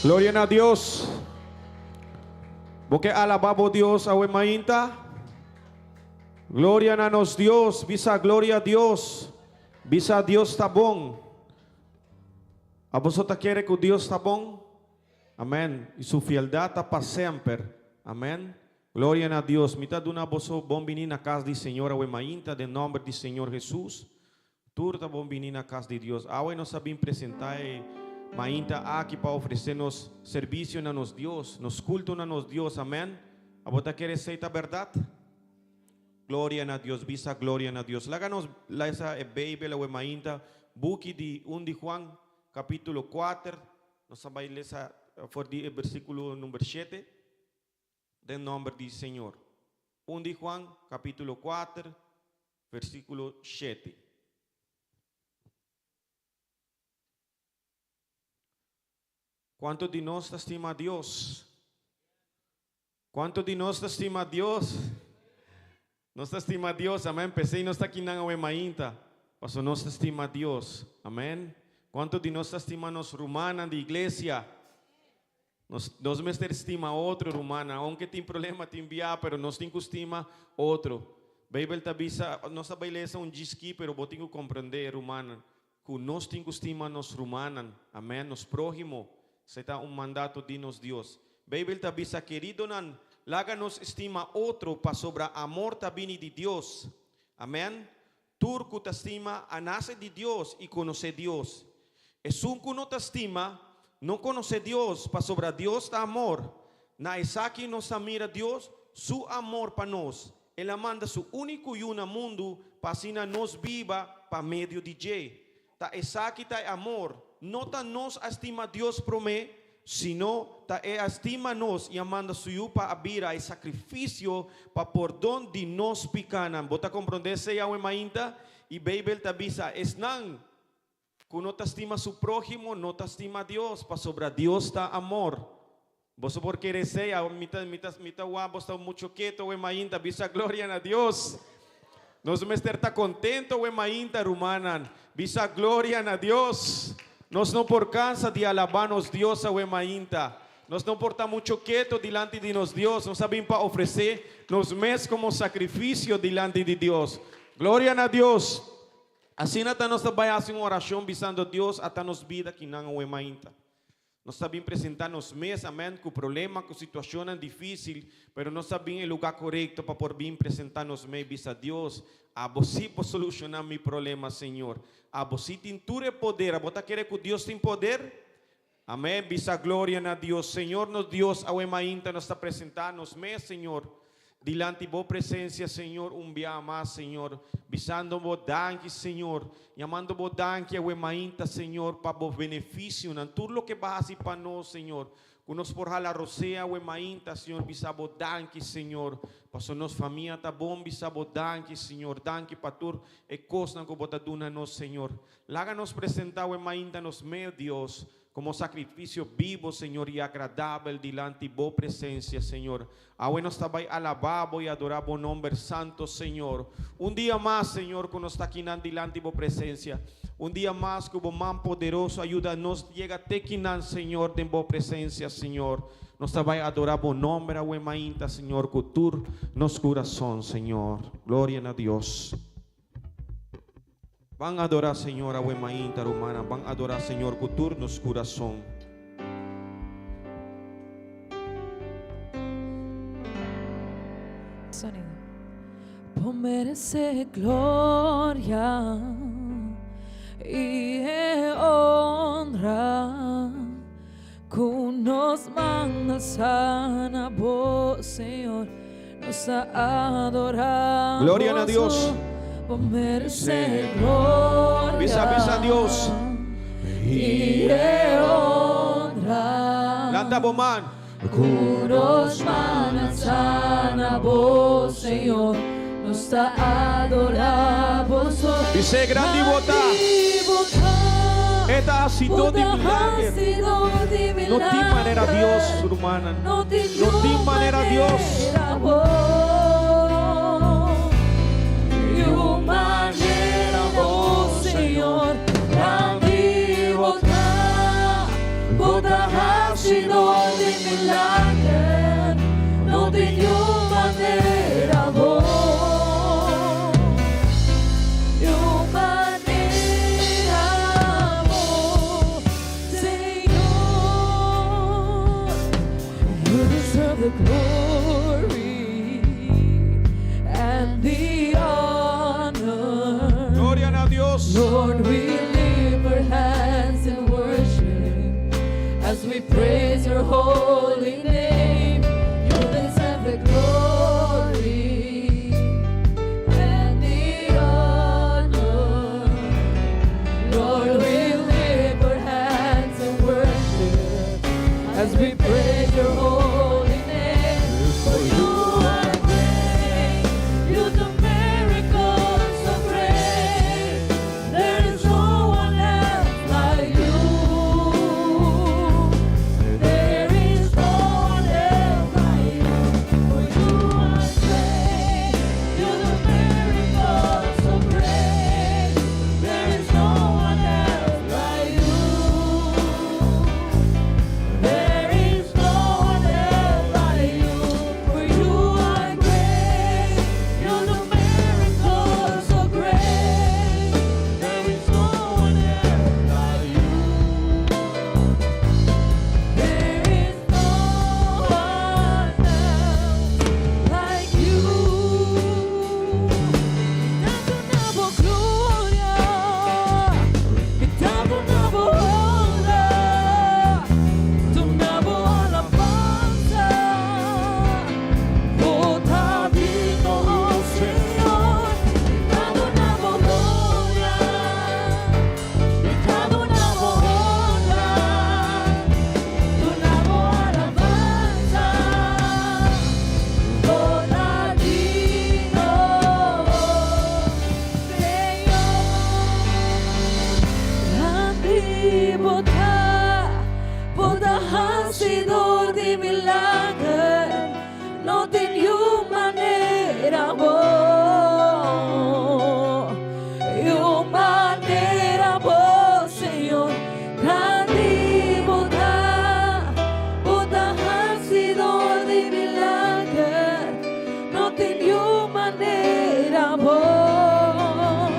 Gloria a Dios. Porque alabamos Dios a mainta. Gloria a nos Dios. Visa gloria a Dios. Visa Dios está bom. A vosotros quiere que Dios está bom. Amén. Y su fialdad está para siempre. Amén. Gloria a Dios. Mitad de una voz bom venir na casa de Senhor a mainta. De nombre de Senhor Jesús. Turta bom venir na casa de Dios. Ahora nos sabemos presentar mainta aqui para oferecernos serviço na nos Deus, nos culto na nos Deus, amém? A você quer aceitar a verdade? Glória a Deus, visa glória a Deus. Láganos essa Bíblia ou mainta, book de 1 de Juan, capítulo 4, nós vamos ler essa for de versículo número 7, em nome do Senhor. 1 de Juan, capítulo 4, versículo 7. ¿Cuánto de nós estima a Deus? ¿Cuánto de nós estima a Deus? Nós estima a Deus, amém? Pensei nós aqui na mainta, mas nós estima a Deus, amém? ¿Cuánto de nós estima nos romana de igreja? Nós mestre estima outro romana, aunque tem problema te enviar, pero nós tem que estima outro. Bíblia te avisa, nós a beleza disque, pero vou ter que compreender romana, que nós tem que estima nos romana, amém? Nos próximo. Será mandato de nos Dios. Bíblia te avisa, querido, láganos estima outro para sobre amor também de Deus. Amém? Turco te estima a nace de Deus e conhecer Deus. Es un que não te estima, não conhece Deus, para sobre Deus da amor. Na Isaac nos mira Deus, su amor para nós. Ele manda su único e una mundo para assim nos viva para meio de J. Ta Isaac ta amor. No ta nos estima Dios promé, sino ta estima nos y amanda suyo para abrir a sacrificio para perdón de nos picanan. Bota comprendese ya mainta y Bíblia te avisa, es nan que no te estima su prójimo, no te estima Dios, para sobre Dios ta amor. Vos por querer ser, mitad guapo está mucho quieto, mainta, visa gloria a Dios. Nos mester está contento, mainta, rumanan, visa gloria a Dios. Nós não por cansa de alabar-nos Deus ao mainta. Nós não por estar muito quieto diante de nos Deus. Nós sabemos para oferecer nos mês como sacrifício diante de Deus. Glória a Deus. Assim até nós vai fazer uma oração visando a Deus até nos vida que não é mainta. Nós sabemos apresentar nos mês, amém, com problema, com situação difícil, mas nós sabemos o lugar correto para por vir apresentar nos mês visa a Deus. A você pode solucionar meu problema, Senhor. A você tem todo o poder. A você quer que Deus tenha poder? Amém. Visa glória a Deus. Senhor, nos Deus, ao mainta nos está apresentando nos mês, Senhor. Dilante boa presença, Senhor, dia mais, Senhor. Visando vos danke, Senhor. Llamando vos danke ao mainta, Senhor, para vos benefício. Em tudo o que vai fazer para nós, Senhor. Que nos por la rosea o mainta, Senhor, visabo danke, Senhor. Para nos família tá bom, visabo danke, Senhor. Danke para tur e coisa que bota duna nos, Senhor. Laga nos apresentar o mainta nos meio Deus, como sacrifício vivo, Senhor, e agradável diante de boa presença, Senhor. Agora nós também alabamos e adoramos o nome santo, Senhor. Dia mais, Senhor, que nós está aqui diante de boa presença. Dia mais que o man poderoso ajuda-nos, chega até aqui, Senhor, de boa presença, Senhor. Nós também adoramos o nome da mainta, Senhor, que tu nos coração, Senhor. Glória a Deus. Van adorar, Senhor, a mainta romana. Van adorar, Senhor, que tu nos coração. Sonido. Por merecer gloria y honra, que nos mandas a vos, Señor, nos adoramos. Gloria a Dios. Por merecer gloria. Visa a Dios. Y honra. Landa boman. Que nos mandas a vos, Señor, nos adoramos. Dice grande y vota. Esta ha sido de milagre. No tiene manera Dios, hermana. No tiene manera Dios. Señor, grande y vota. hacedor de milagres, no de manera vos, de manera vos, Señor. You deserve the glory and the honor. Gloria a Dios. Lord, we lift our hands in worship as we praise your holy name. You deserve the glory and the honor. Lord, we lift our hands in worship as we praise your holy name. For you are great, you do miracles so great. There is no one else like you. There is no one else like you. For you are great, you do miracles so great. There is no one else like you. There is no one else like you. For you are great, you do miracles so great. There is no one else like you. There is no one else like you. Dando una gloria, dando una alabanza, vota vino, oh Señor, dando una gloria, dando una alabanza, vota vino, Señor. Båda hacedor de milagrer, no tenho maneira boa, Senhor, grande båda hacedor de milagrer, no tenho maneira boa.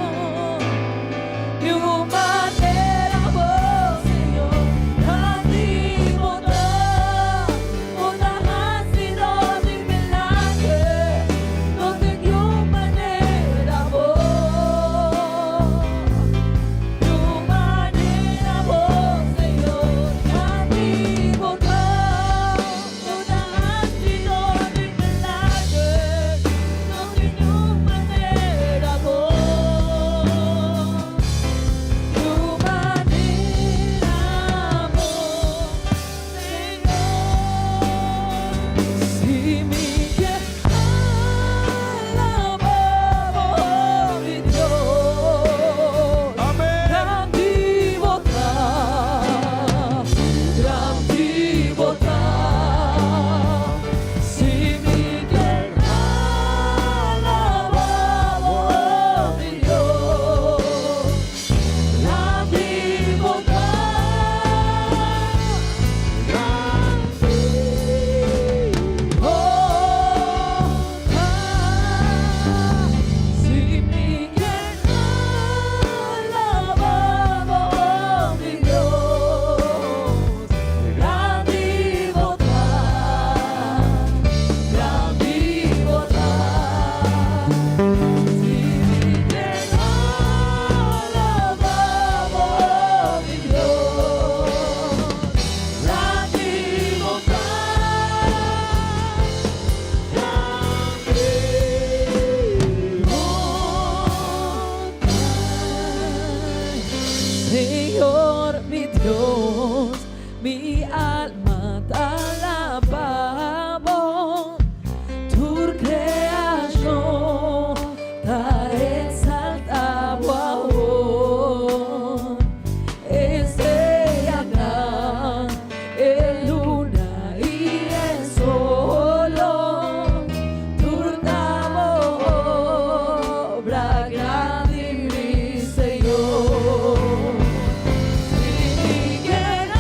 Señor, mi Dios, mi alma te alabamos, tu creación te exaltamos ahora. Estrella gran, el luna y el sol, tu damos obra grande, mi Señor. Si mi querrán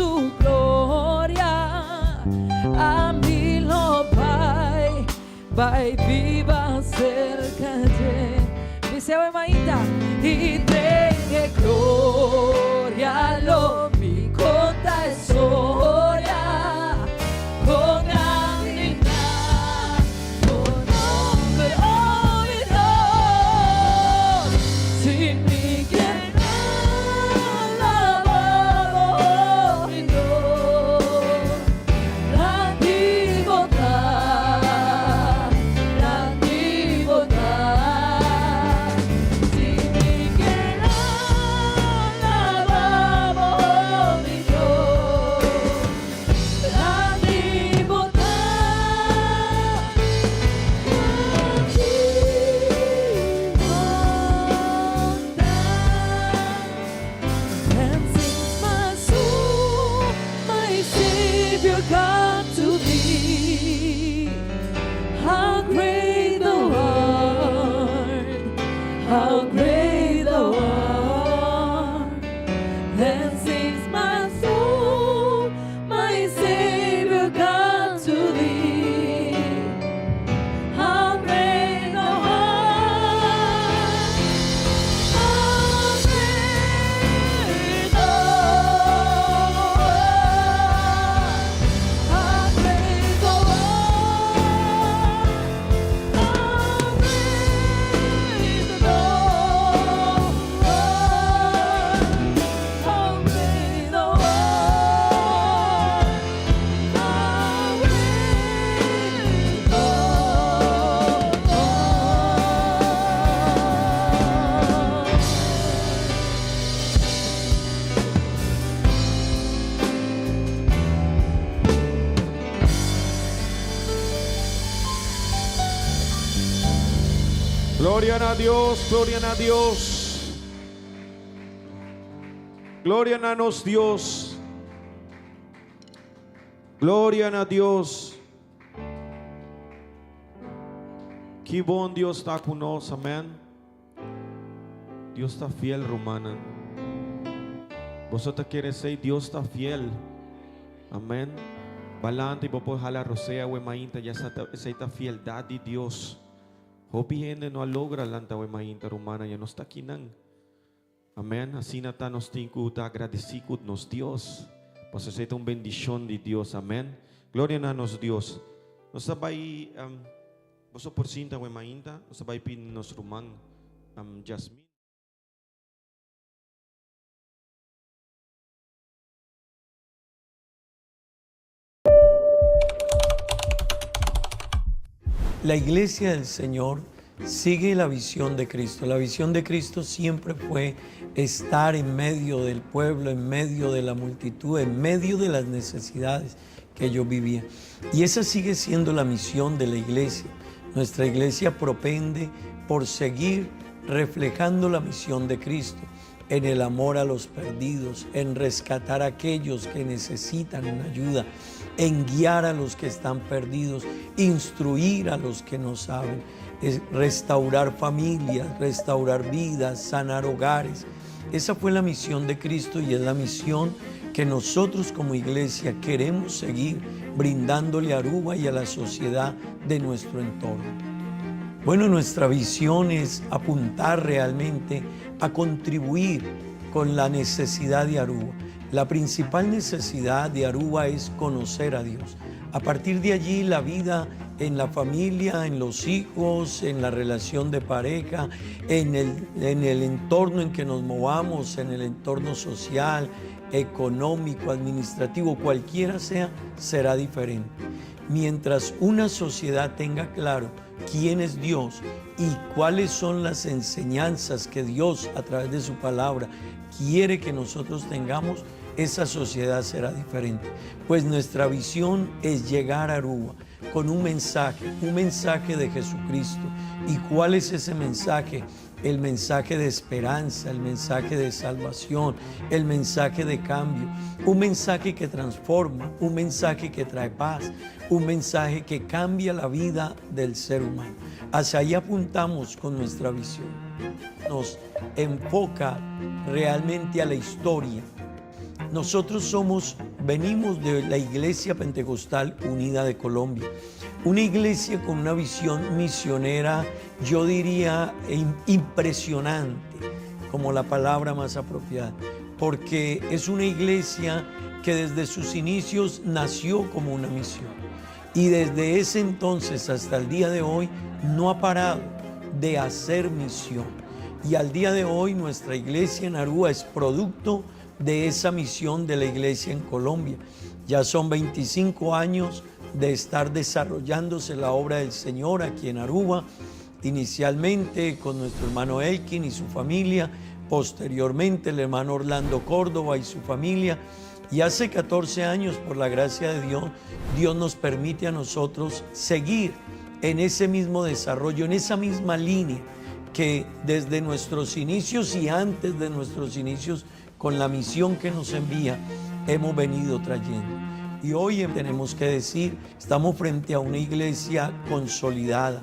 su gloria. A mí lo va y viva cerca de dice hoy Maíta y de gloria lo mi conta e storia con dignità con nombre hoy Dios sin mi quien alabado hoy Dios la divinità sin mi quien alabado hoy Dios la divinità and since my soul, my Savior God to thee, how great thou art, how great thou art. And since my soul, my Savior God to thee, how great thou art, how great thou art, how great thou art, how great thou art, how great thou Gloria a Dios, gloria a Dios. Gloria a nos Dios. Gloria a Dios. Que bom Deus está conosco, amém. Deus está fiel, Romana. Vosotros quieres ser Deus está fiel, amém. Balante y popo jala rosea we mainta ya esa fieldad de Dios. Hopi gente no logra lanta we mainta romana ya no está aquí nan. Amén. Así nata nos tinku ta agradecido nos Dios. Pues esa es una bendición de Dios. Amén. Gloria a nos Dios. Nos sabay vos por cinta we mainta. Nos sabay pin nos rumang Jasmine. La iglesia del Señor sigue la visión de Cristo. La visión de Cristo siempre fue estar en medio del pueblo, en medio de la multitud, en medio de las necesidades que ellos vivían. Y esa sigue siendo la misión de la iglesia. Nuestra iglesia propende por seguir reflejando la misión de Cristo en el amor a los perdidos, en rescatar a aquellos que necesitan una ayuda, en guiar a los que están perdidos, instruir a los que no saben, restaurar familias, restaurar vidas, sanar hogares. Esa fue la misión de Cristo y es la misión que nosotros como iglesia queremos seguir brindándole a Aruba y a la sociedad de nuestro entorno. Bueno, nuestra visión es apuntar realmente a contribuir con la necesidad de Aruba. La principal necesidad de Aruba es conocer a Dios. A partir de allí, la vida en la familia, en los hijos, en la relación de pareja, en el entorno en que nos movamos, en el entorno social, económico, administrativo, cualquiera sea, será diferente. Mientras una sociedad tenga claro quién es Dios y cuáles son las enseñanzas que Dios a través de su palabra quiere que nosotros tengamos, esa sociedad será diferente. Pues nuestra visión es llegar a Aruba con un mensaje de Jesucristo. ¿Y cuál es ese mensaje? El mensaje de esperanza, el mensaje de salvación, el mensaje de cambio, un mensaje que transforma, un mensaje que trae paz, un mensaje que cambia la vida del ser humano. Hacia ahí apuntamos con nuestra visión. Nos enfoca realmente a la historia Nosotros venimos de la Iglesia Pentecostal Unida de Colombia, una iglesia con una visión misionera, yo diría impresionante, como la palabra más apropiada, porque es una iglesia que desde sus inicios nació como una misión y desde ese entonces hasta el día de hoy no ha parado de hacer misión. Y al día de hoy nuestra iglesia en Aruba es producto de esa misión de la iglesia en Colombia. Ya son 25 años de estar desarrollándose la obra del Señor aquí en Aruba, inicialmente con nuestro hermano Elkin y su familia, posteriormente el hermano Orlando Córdoba y su familia, y hace 14 años, por la gracia de Dios, Dios nos permite a nosotros seguir en ese mismo desarrollo, en esa misma línea que desde nuestros inicios y antes de nuestros inicios, con la misión que nos envía, hemos venido trayendo. Y hoy tenemos que decir, estamos frente a una iglesia consolidada,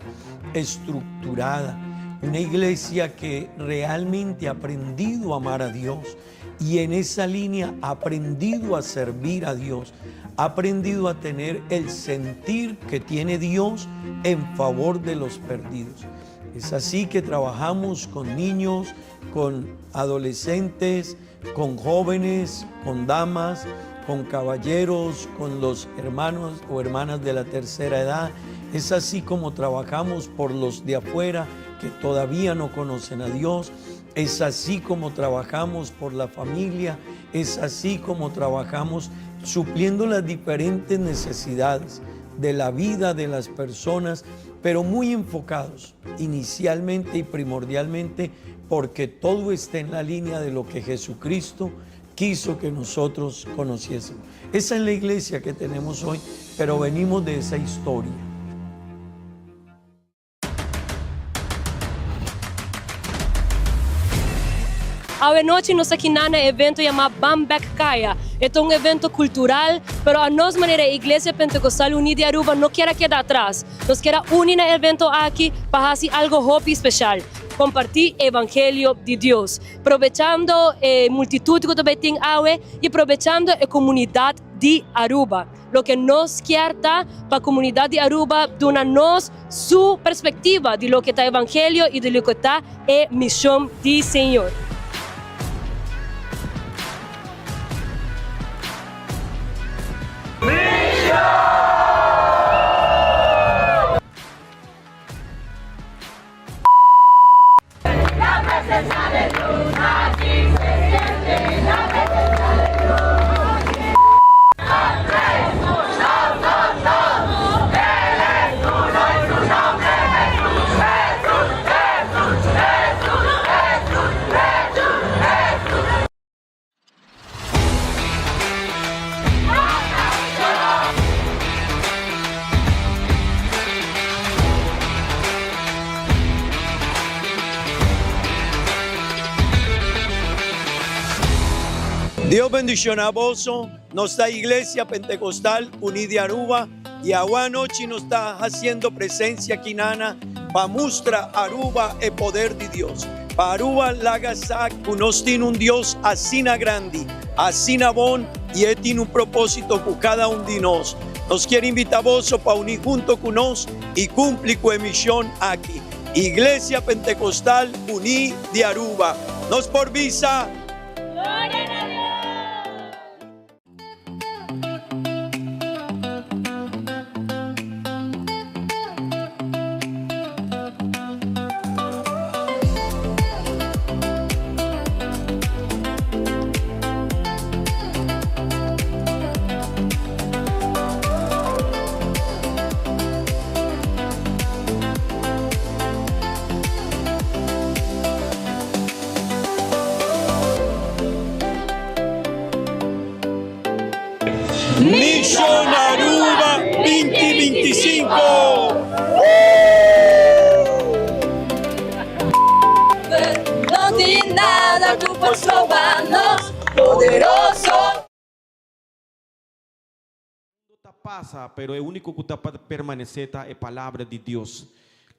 estructurada, una iglesia que realmente ha aprendido a amar a Dios y en esa línea ha aprendido a servir a Dios, ha aprendido a tener el sentir que tiene Dios en favor de los perdidos. Es así que trabajamos con niños, con adolescentes, con jóvenes, con damas, con caballeros, con los hermanos o hermanas de la tercera edad. Es así como trabajamos por los de afuera que todavía no conocen a Dios. Es así como trabajamos por la familia. Es así como trabajamos supliendo las diferentes necesidades de la vida de las personas, pero muy enfocados inicialmente y primordialmente porque todo está en la línea de lo que Jesucristo quiso que nosotros conociésemos. Esa es la iglesia que tenemos hoy, pero venimos de esa historia. Oggi nós aqui na evento chamado Bambek Kaya. É um evento cultural, pero a nós maneira a Igreja Pentecostal Unida de Aruba não quer quedar atrás. Nós queremos unir no evento aqui para fazer algo hobby especial. Compartir o Evangelho de Deus, aproveitando a multitud que também tem água e aproveitando a comunidade de Aruba. Lo que nos quer para a comunidade de Aruba, dando-nos sua perspectiva de lo que está o Evangelho e de lo que está a missão do Senhor. Dios bendición a vos, nuestra iglesia pentecostal unida de Aruba, y agua noche nos está haciendo presencia aquí nana para mostrar Aruba el poder de Dios. Para Aruba lagasac nos tiene un Dios así na grande, así na bon, y él tiene un propósito con cada uno de nosotros. Nos quiere invitar a vos para unir junto con nosotros y cumplir con misión aquí. Iglesia Pentecostal Unida de Aruba. Nos por visa. Misión Aruba 2025. No tiene nada, tú puedes robarnos, poderoso. Passa, pero o único que está para permanecer é a palavra de Deus.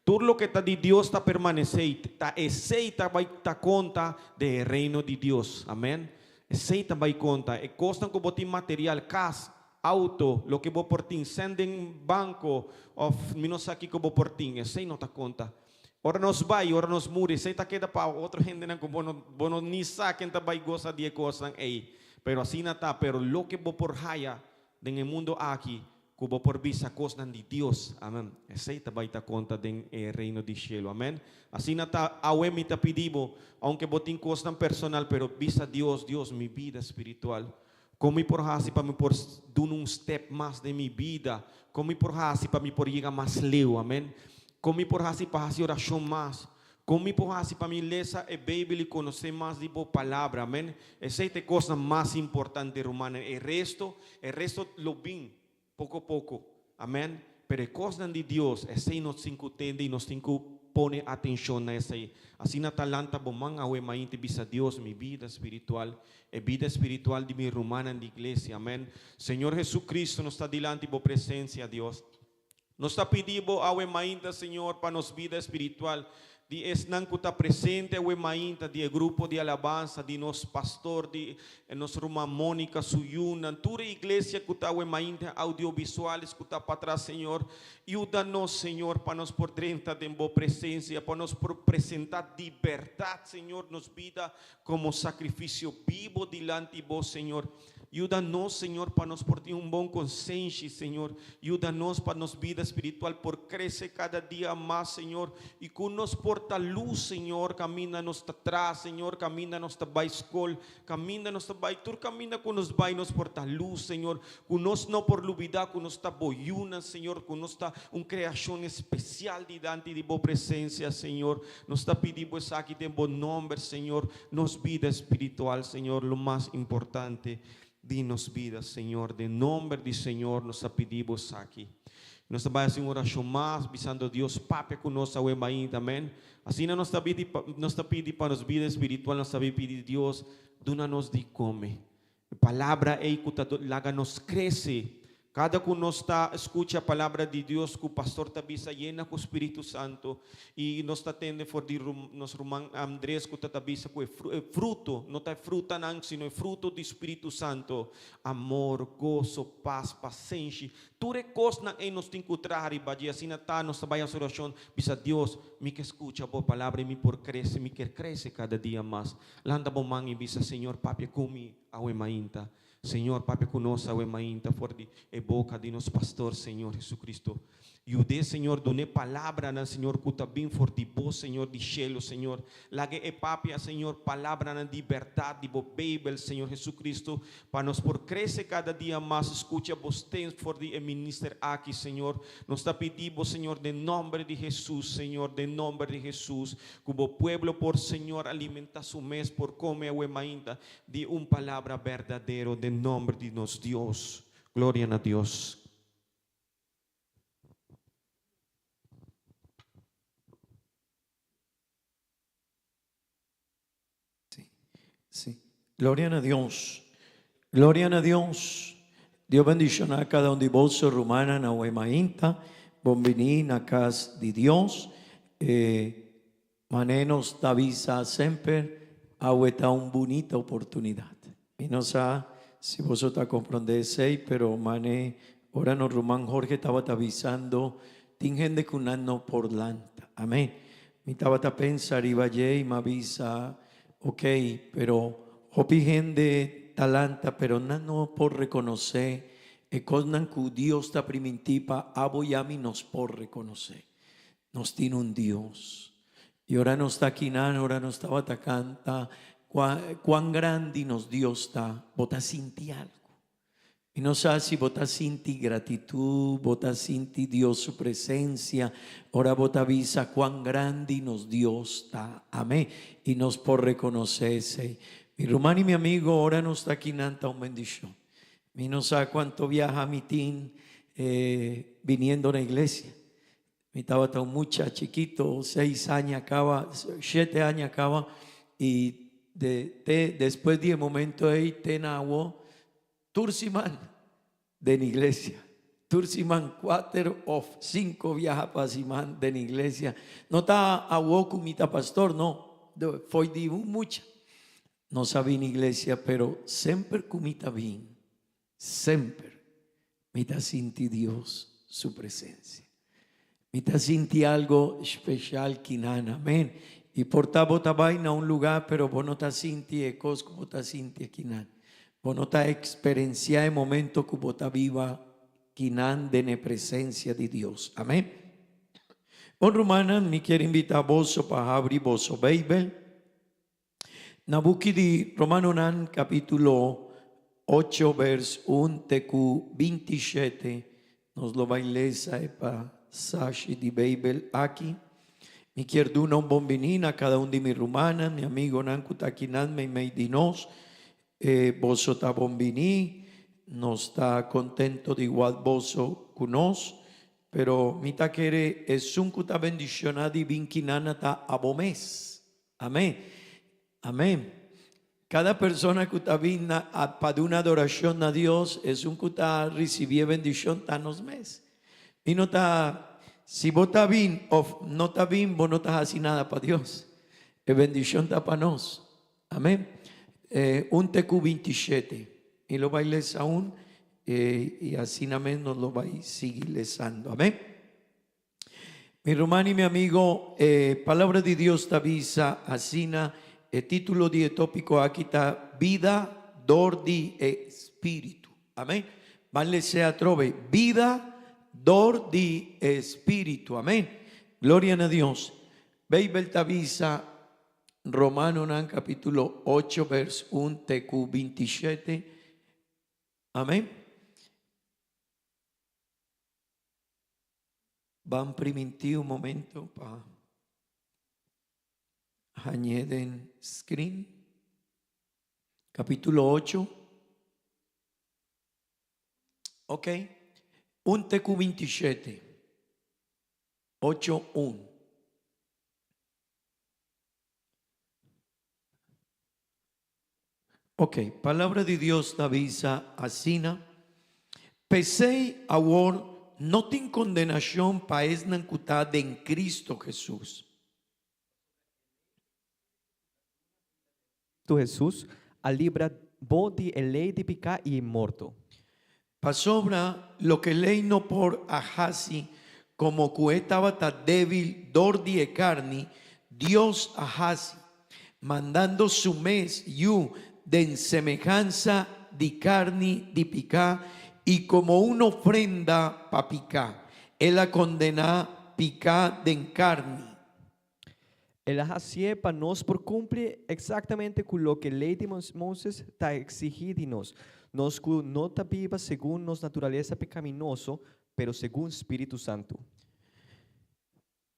Tudo lo que está de Deus está permanecer, está aceita, vai dar conta do reino de Deus. Amém? Sei também conta. E costam que botin material, casa, auto, lo que vou portin, sendem banco, of minosaki que vou portin. Sei não tá conta. Ora nos vai, ora nos muri. Sei tá queda pa outro gente não como bono ni sa quem tá vai goza de coisas ei. Pero assim não tá, pero lo que vou por haya den mundo aqui, kubo por visa cosas de Dios. Amén. Sei tá vai tá conta den reino de cielo. Amén. Assim não tá awe mi tá pedibo, aunque botin cosas personal, pero visa Dios, Dios mi vida espiritual. Como por hasi para me por dar step mais de mi vida, como por hasi para me por llegar mais leu, amém. Como por hasi para hacer oração mais, como por hasi para me ler a Bíblia e conhecer mais de boa palavra, amém. Essa é a coisa mais importante, romana. O resto lo bem, pouco a pouco, amém. Pero a coisa de Deus, essa nos entende e nos pone atenção nessa. Assim na talanta bomang awe mainti bisa Deus mi vida espiritual, e vida espiritual de mi romana de igreja, amém. Senhor Jesucristo nos está delante por presença, Deus. Nos está pedindo awe mainta, Senhor, para nos vida espiritual. De esnan kuta presente awe mainta de grupo de alabanza, de nos pastor, de nos Roma Mônica Suyunan, toda igreja kuta awe mainta audiovisuales kuta para trás, Senhor. Ajuda-nos, Senhor, para nos por dentro de boa presença, para nos por apresentar liberdade, Senhor, nos vida como sacrifício vivo delante de vós, Senhor. Ajuda-nos, Senhor, para nos por ter bom consciência, Senhor. Ajuda-nos para nos vida espiritual por crescer cada dia mais, Senhor. E com nos porta luz, Senhor, camina-nos atrás, Senhor, camina-nos para a escola, camina-nos para tu camina com nos vai nos porta luz, Senhor. Com nos não por luvidar, com nos está boiuna, Senhor, com nos está criação especial diante de boa presença, Senhor. Nos está pedindo isso aqui em bom nome, Senhor. Nos vida espiritual, Senhor, lo mais importante. Dinos vida, Senhor, de nome de Senhor, nos pedimos aqui. Nós vamos fazer uma oração mais, visando Deus, Papai, conosco, amém. Assim, nós está pedindo para nos vida espiritual, nós está pedindo Deus, dona-nos de comer. A palavra é que nos cresce. Cada que nós escuta a palavra de Deus, que o pastor está llena com o Espírito Santo, e nós está tendo por nos irmão Andrés, que está visa com fruto, não é fruta não, sino é fruto do Espírito Santo, amor, gozo, paz, paciência, tudo é coisa que nós temos que trazer, e assim está, nós vai a oração, bisa Deus, me que escuta a boa palavra, e me por crescer, me quer crescer cada dia mais, landa bom mangi, bisa Senhor, papi, comi, awe mainta. Senhor, Papai, conosco, o mainta, for de boca de nosso pastor, Senhor Jesucristo. E o de Senhor, done palavra na Senhor, cuta bem for de vos, Senhor, de cielo, Senhor. Lage Papai, Senhor, palavra na liberdade, de bo Bíblia, Senhor Jesucristo, para nos por crescer cada dia mais, escuta vos tem for de minister aqui, Senhor. Nos está pedindo, Senhor, de nome de Jesus, Senhor, de nome de Jesus, que o pueblo, por Senhor, alimenta su mes, por comer o mainta, de palavra verdadeira, de nome de nos Deus. Glória a Deus. Sí. Gloria a Dios. Gloria a Dios. Dios bendicionar a cada un de vos, romana, na uemainta, bombini, na casa de Dios. Manenos t'avisa sempre, aueta una bonita oportunidad. Y no sé si vosotros comprendéis, pero mané, ahora no Román Jorge estaba avisando, tingen de cunano por lanta. Amén. Mi estaba a pensar, iba allí y me avisa. Ok, pero hopi gente talanta, pero no por reconocer, cosas que Dios está primitiva, aboyami nos por reconocer. Nos tiene un Dios. Y ahora nos está aquí, ahora nos estaba atacando, cuán grande nos Dios está, vota sinti algo. Y no sé si vota sinti gratitud, vota sinti Dios su presencia, ahora vota avisa cuán grande nos Dios está, amén, y nos por reconocerse. Mi hermano y mi amigo ahora nos está aquí nanta un bendición. Mi no sé cuánto viaja mi team viniendo a la iglesia. Mi estaba tan mucha chiquito, 6 años acaba, 7 años acaba, y después de un momento ahí tengo Tursiman de la iglesia. Tursiman 4 o 5 viaja para Simán de la iglesia. No está a Woku mita pastor, no. Fue de mucha. non sabe in iglesia, però sempre come sta bien, sempre mi sta senti Dios su presencia. Mi sta senti algo special kinan, amén. Y portavo tabaina a un lugar, pero vos no te senti e cos como te senti kinan. Vos no te experiencia el momento que vos te viva kinan de la presencia de Dios. Amén. Bon Romana, mi quiero invitar vos para abrir vos Bible. Na buki di Romano nan capítulo 8 vers 1 tecu 27 nos lo va a leer passaggi di Bible aqui. Mi quiero dar un buen venir a cada uno de mis romanas, mi amigo Nanku Takinan, me di nos, vos está buen venir, nos está contento de igual vos con nos, pero mi ta quiere es un cuta bendicionado y vinquinana ta abomés. Amén. Amén. Cada persona que está vina para una adoración a Dios es un que está recibiendo bendición tan los meses. Y no está. Si vos estás bien o no estás bien, vos no estás haciendo nada para Dios. La bendición está para nosotros. Amén. Un TQ 27. Y lo bailes aún. Y así amén nos lo vais a seguir lesando. Amén. Mi hermano y mi amigo, palabra de Dios te avisa así. El título de tópico aquí está vida, dor di espíritu. Amén. Vale sea trove. Vida, dor di espíritu. Amén. Gloria a Dios. Bible te avisa Romano capítulo 8 vers 1 TQ 27. Amén. Van priminti un momento para añaden screen. Capítulo 8. Ok. 1 TQ 27, 8:1. Ok, palabra de Dios te avisa asina. Pesei ahora no ten condenación para esnancutada en Cristo Jesús. Tu Jesus a libra bo di e lei di pica y morto. Pasobra lo que ley no por ajasi, como que estaba tan débil, dor di e carni, Dios ajasi, mandando su mes yu de semejanza di carni di pica, y como una ofrenda pa pica, él la condena pica de carni. El hacía para nos por cumplir exactamente con lo que ley de Moisés ta exigidinos. Nos no ta viva según nos naturaleza pecaminoso, pero según Espíritu Santo.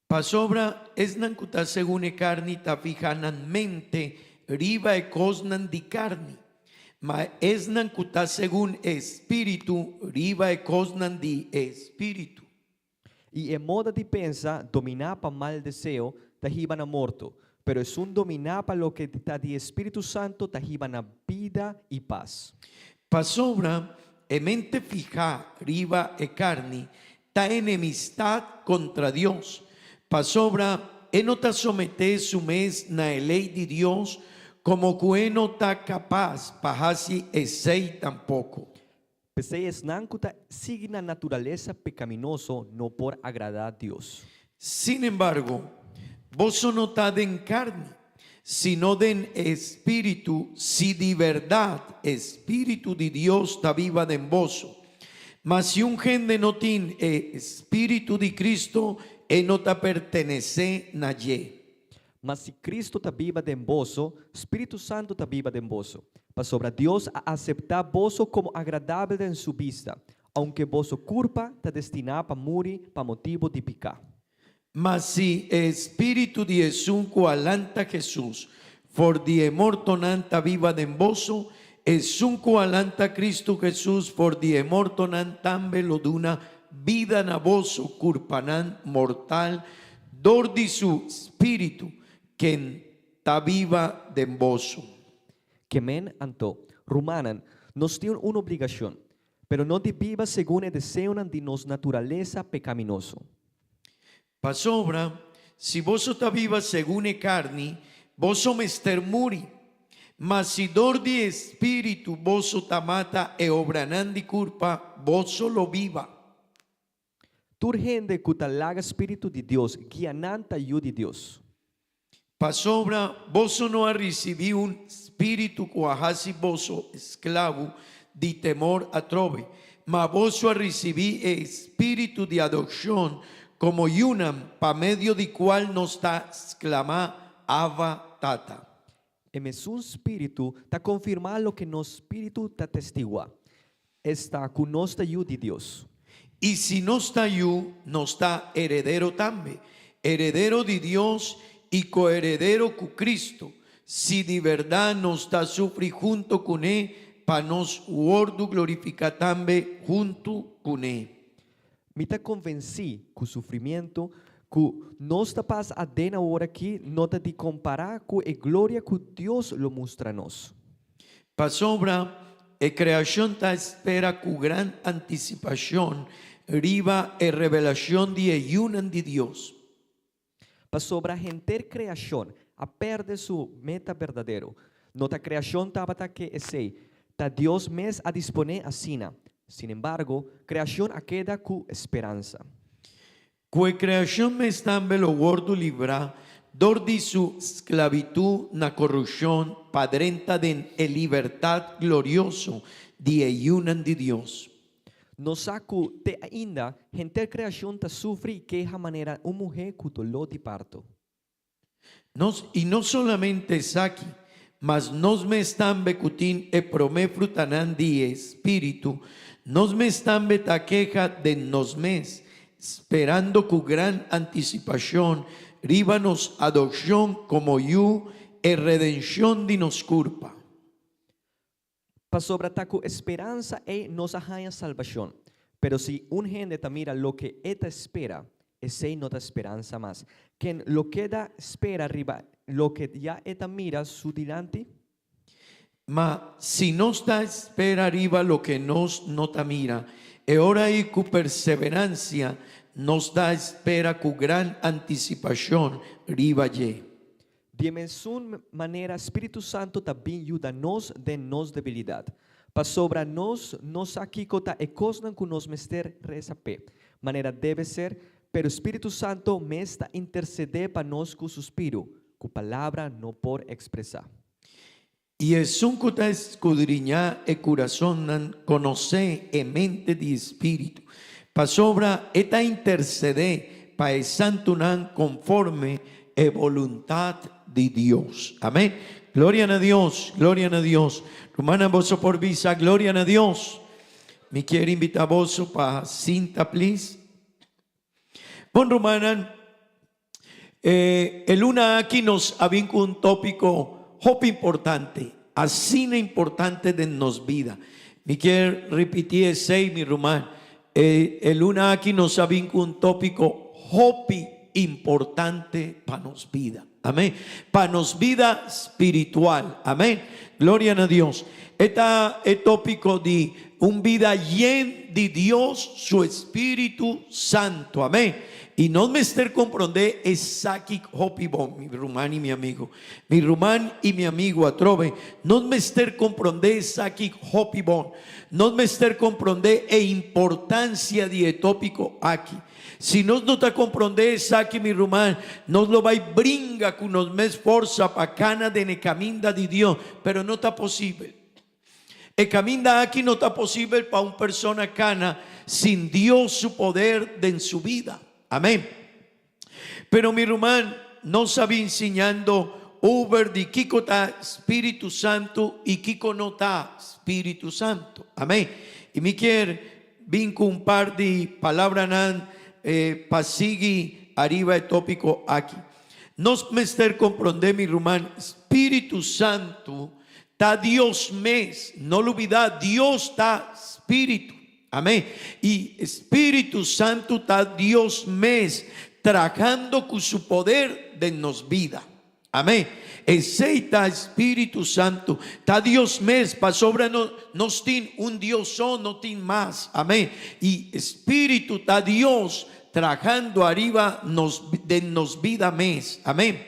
Pasobra es nancuta según e carni ta fijanan mente riva e cosnan di carni, ma es nancuta según espíritu riva e cosnan di espíritu. Y en moda de pensa dominar pa mal deseo tahiban a morto, pero es un dominar pa lo que ta di Espíritu Santo tahiban a vida y paz. Pasobra e mente fija riva e carni ta enemistad contra Dios. Pasobra e no ta somete su mes na ley de Dios, como que no ta capaz pajasi e sei tampoco. Pesei es nancuta signa naturaleza pecaminoso no por agradar a Dios. Sin embargo, vos no está en carne, sino de espíritu, si de verdad espíritu de Dios está viva en vos. Mas si un gente no tiene espíritu de Cristo, no te pertenece nadie. Mas si Cristo está viva en vos, Espíritu Santo está viva en vos. Para sobre Dios a aceptar vos como agradable en su vista, aunque vos culpa está destinada para morir para motivo de picar. Mas si espíritu de Jesús alanta Jesús, for die mortonanta viva en vos, Jesús alanta Cristo Jesús, for die mortonan tambe lo duna vida na vos curpanan mortal, dor di su espíritu, que está viva en vos. Que men anto, rumanan, nos tienen una obligación, pero no de viva según el deseo de nos naturaleza pecaminoso. Pasobra, si vos está viva según e carni, vos mester muri, Mas si dordi espíritu vosso tamata e obranandi culpa, vosso lo viva. Turgende kutalaga Espírito de Deus, guiananta yu de Deus. Pasobra, vosso no ha recibido un espíritu cuajasi vosso esclavo de temor atrove, ma vosso ha recibido espíritu de adopción como yunam, pa medio de cual nos está exclamar Abba Tata. E mesmo Espírito ta confirmar lo que no Espírito ta testigua. Está conosco yu de Deus. Y si no está yu, no está heredero también, heredero de Dios y coheredero con Cristo, si de verdad nos está sufrir junto con él, para nos wordo glorificar también junto con él. Me ta convenci que o sofrimento que nós ta paz adena hora aqui nota de comparar com a glória que Deus lo mostra a nós. Pasobra, e creación ta espera con gran anticipación, riva e revelación de ayunan de Dios. Para sobre a render criação, a perde su meta verdadeiro. Nota criação tabata que sei, ta Deus mes a disponer a sina. Sin embargo, criação a queda com esperança. Cue creación me están lo gordo libra, dor de su esclavitud na corrupción, padrenta de libertad glorioso, de ayunan de Dios. Nos saco te ainda, render criação ta sufre e queja maneira uma mulher com dolor de parto. Y no solamente es aquí, mas nos me están becutín e promé frutanan de espíritu, nos me están betaqueja de nos mes, esperando con gran anticipación, ríbanos adopción como yu e redención de nos culpa. Para sobre taco esperança e nos arranha salvação. Pero si un gente ta mira lo que eta espera, ese no ta esperanza más. Quien lo que da espera arriba, lo que ya eta mira su delante, Ma si nos está espera arriba lo que nos nota mira, e ora y cu perseverancia nos da espera cu gran anticipación riba ye. de mesma maneira Espírito Santo também ajuda nos de nos debilidade. Para sobre nos aqui cota e cosnan com nos mester resapé. Maneira deve ser, pero Espírito Santo me está interceder para nós com suspiro, com palavra não por expressar. Y es un cuta escudriñar e corazón nan conoce e mente de espíritu. Pa sobra eta intercede pa el santo nan conforme e voluntad de Dios. Amén. Gloria a Dios, gloria a Dios. Romana vosso por visa, gloria a Dios. Me quiere invitar vosso pa cinta, please. Bon Romana, el una aquí nos había un tópico hope importante, así importante de nos vida. Me quiero repetir ese, mi román. El una aquí nos había un tópico hope importante para nos vida. Amén. Para nos vida espiritual. Amén. Gloria a Dios. Esta es tópico de un vida llena de Dios, su Espíritu Santo. Amén. Y no me esté comprender es Saki Hopibon, mi rumán y mi amigo. Mi rumán y mi amigo atrove. No me esté comprender Saki Hopibon. No me esté comprender e importancia de tópico aquí. Si nos no te comprender Saki mi rumán, nos lo va y bringa con nos mes forza pa cana de necaminda de Dios, pero no está posible. El caminda aquí no está posible para una persona cana sin Dios su poder en su vida. Amén. Pero mi román no sabía enseñando over de Kiko está Espíritu Santo y Kiko no está Espíritu Santo. Amén. Y me quiere vin con un par de palabras pasigi arriba el tópico aquí. No me esté comprender mi román. Espíritu Santo está Dios mes. No lo olvidar, Dios está Espíritu. Amén. Y Espíritu Santo está Dios mes trabajando con su poder de nos vida. Amén. Ese está Espíritu Santo. Está Dios mes para sobre nos tiene un Dios no tiene más. Amén. Y Espíritu está Dios trabajando arriba de nos vida mes. Amén.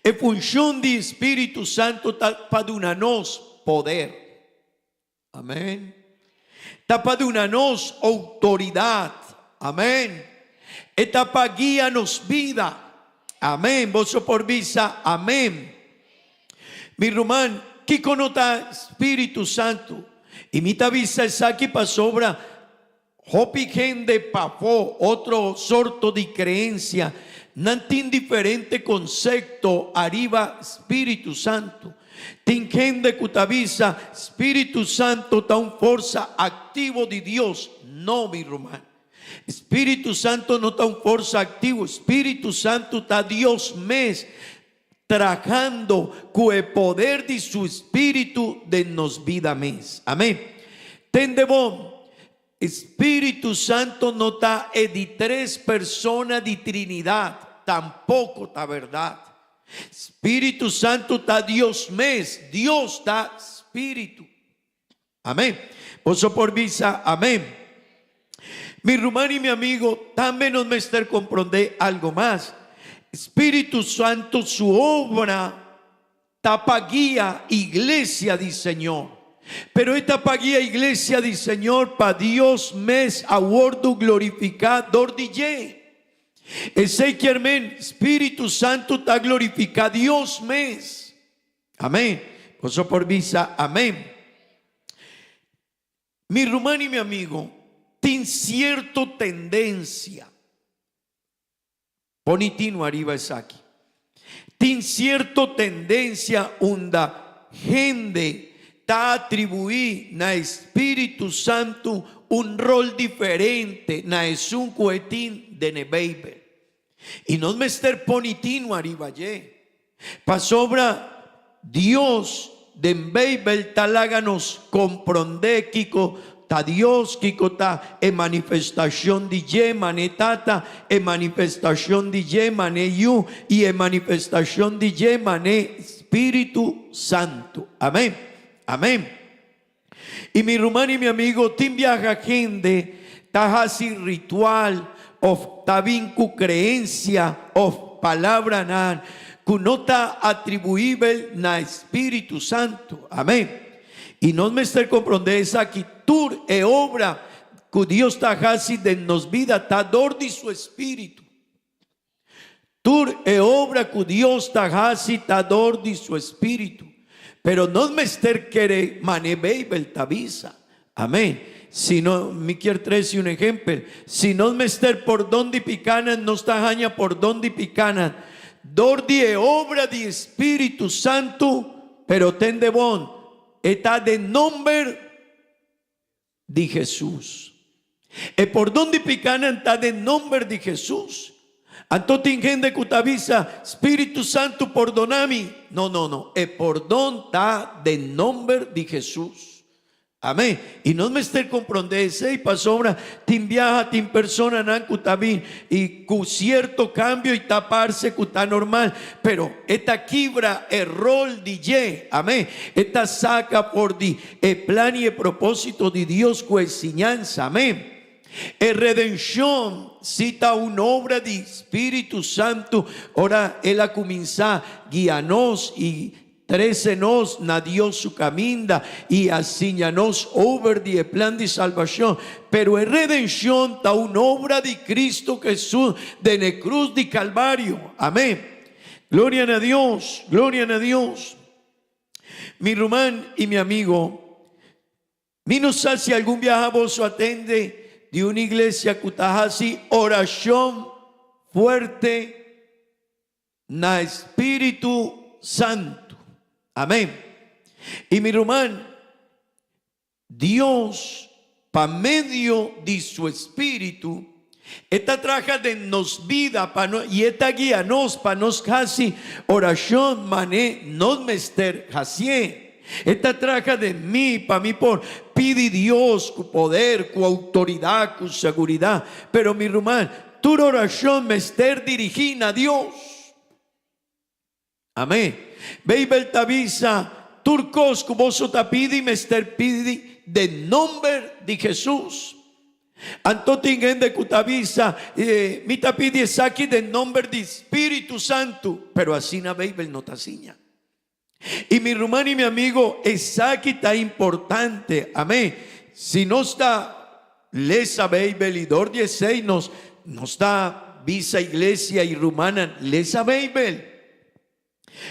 E función di Spirito Santo tapadunanos poder. Amén. Tapadunanos autoridad. Amén. Etapa guíanos vida. Amén. Vos por visa. Amén. Mi román, ¿qué conota Espíritu Santo? Y mi visa es aquí para sobra. Hopi gente papó, otro sorto de creencia. Nantin diferente concepto arriba Espíritu Santo. Tinken de cutavisa, Espíritu Santo ta un forza activo de Dios. No, mi román. Espíritu Santo no está un forza activo. Espíritu Santo está Dios mes trabajando con el poder de su Espíritu de nos vida mes. Amén. Tendebón. Espíritu Santo no está de tres personas de Trinidad. Tampoco está verdad. Espíritu Santo está Dios mes. Dios está Espíritu. Amén. Vos por visa. Amén. Mi hermano y mi amigo, también nos me estar comprender algo más. Espíritu Santo, su obra, tapa guía iglesia del Señor. Pero esta guía iglesia del Señor, para Dios mes aguardo glorificador de ese que hermano, Espíritu Santo está glorificado Dios mes. Amén. Pues por visa, amén. Mi hermano y mi amigo, tiene cierta tendencia. Ponitino arriba es aquí. Tiene cierta tendencia onda gente está atribuir na Espíritu Santo un rol diferente na es un coetín de nebeibe. Y no me estar ponitino arriba allí. Pa sobra Dios de nebeibe taláganos comprende kiko ta Dios kiko ta e manifestación de ye manetata e manifestación de ye maneyu y e manifestación de ye mané Espíritu Santo. Amén. Amén. Y mi hermano y mi amigo, tin viaja gente, ta así ritual, of ta vinku creencia, of palabra nan, kunota atribuible na Espíritu Santo. Amén. Y no me estar comprender esa que tur e obra que Dios ta así de nos vida, ta dor de su Espíritu. Tur e obra que Dios ta así, ta dor de su Espíritu. Pero no me estar quiere manebeible tabisa. Amén. Si no, me quiero traer un ejemplo. Si no me estar por donde picanan, no está jaña por donde picanan. Dor de obra de Espíritu Santo, pero ten de bon. Está de nombre de Jesús. Y por donde picanan está de nombre de Jesús. Entonces gente que avisa Espíritu Santo perdonami. No. El perdón está de nombre de Jesús. Amén. Y no me esté comprender ese y pasobra tin viaja tin persona nan cutabín y cu cierto cambio y taparse cuta normal. Pero esta quibra el rol de ye. Amén. Esta saca por di el plan y el propósito de Dios con enseñanza. Amén. Redención cita una obra de Espíritu Santo. Ahora él ha comenzado guianos y 13 nos na Dios su caminda y asiñanos over the plan de salvación. Pero en redención está una obra de Cristo Jesús de la cruz de Calvario. Amén. Gloria a Dios, gloria a Dios. Mi román y mi amigo, mi no sé si algún viajavoso atende de una iglesia que está así, oración fuerte na Espíritu Santo. Amén. Y mi hermano, Dios, para medio de su Espíritu, esta traja de nos vida y esta guía nos para nos casi oración mané nos mester hacie. Esta traja de mí, para mí por pide Dios con poder, con autoridad, con seguridad. Pero mi hermano, tu oración me esté dirigida a Dios. Amén. Beibel tabisa, turcos como vos te pide y me esté pide de nombre de Jesús. Antotingen de Cutabisa, mitapidi esaki de nombre de Espíritu Santo, pero así na Bible no taciña. Y mi hermano y mi amigo, esaki está importante, amén. Si no está lesa Bible y dor 16 no está visa iglesia y rumana lesa Bible.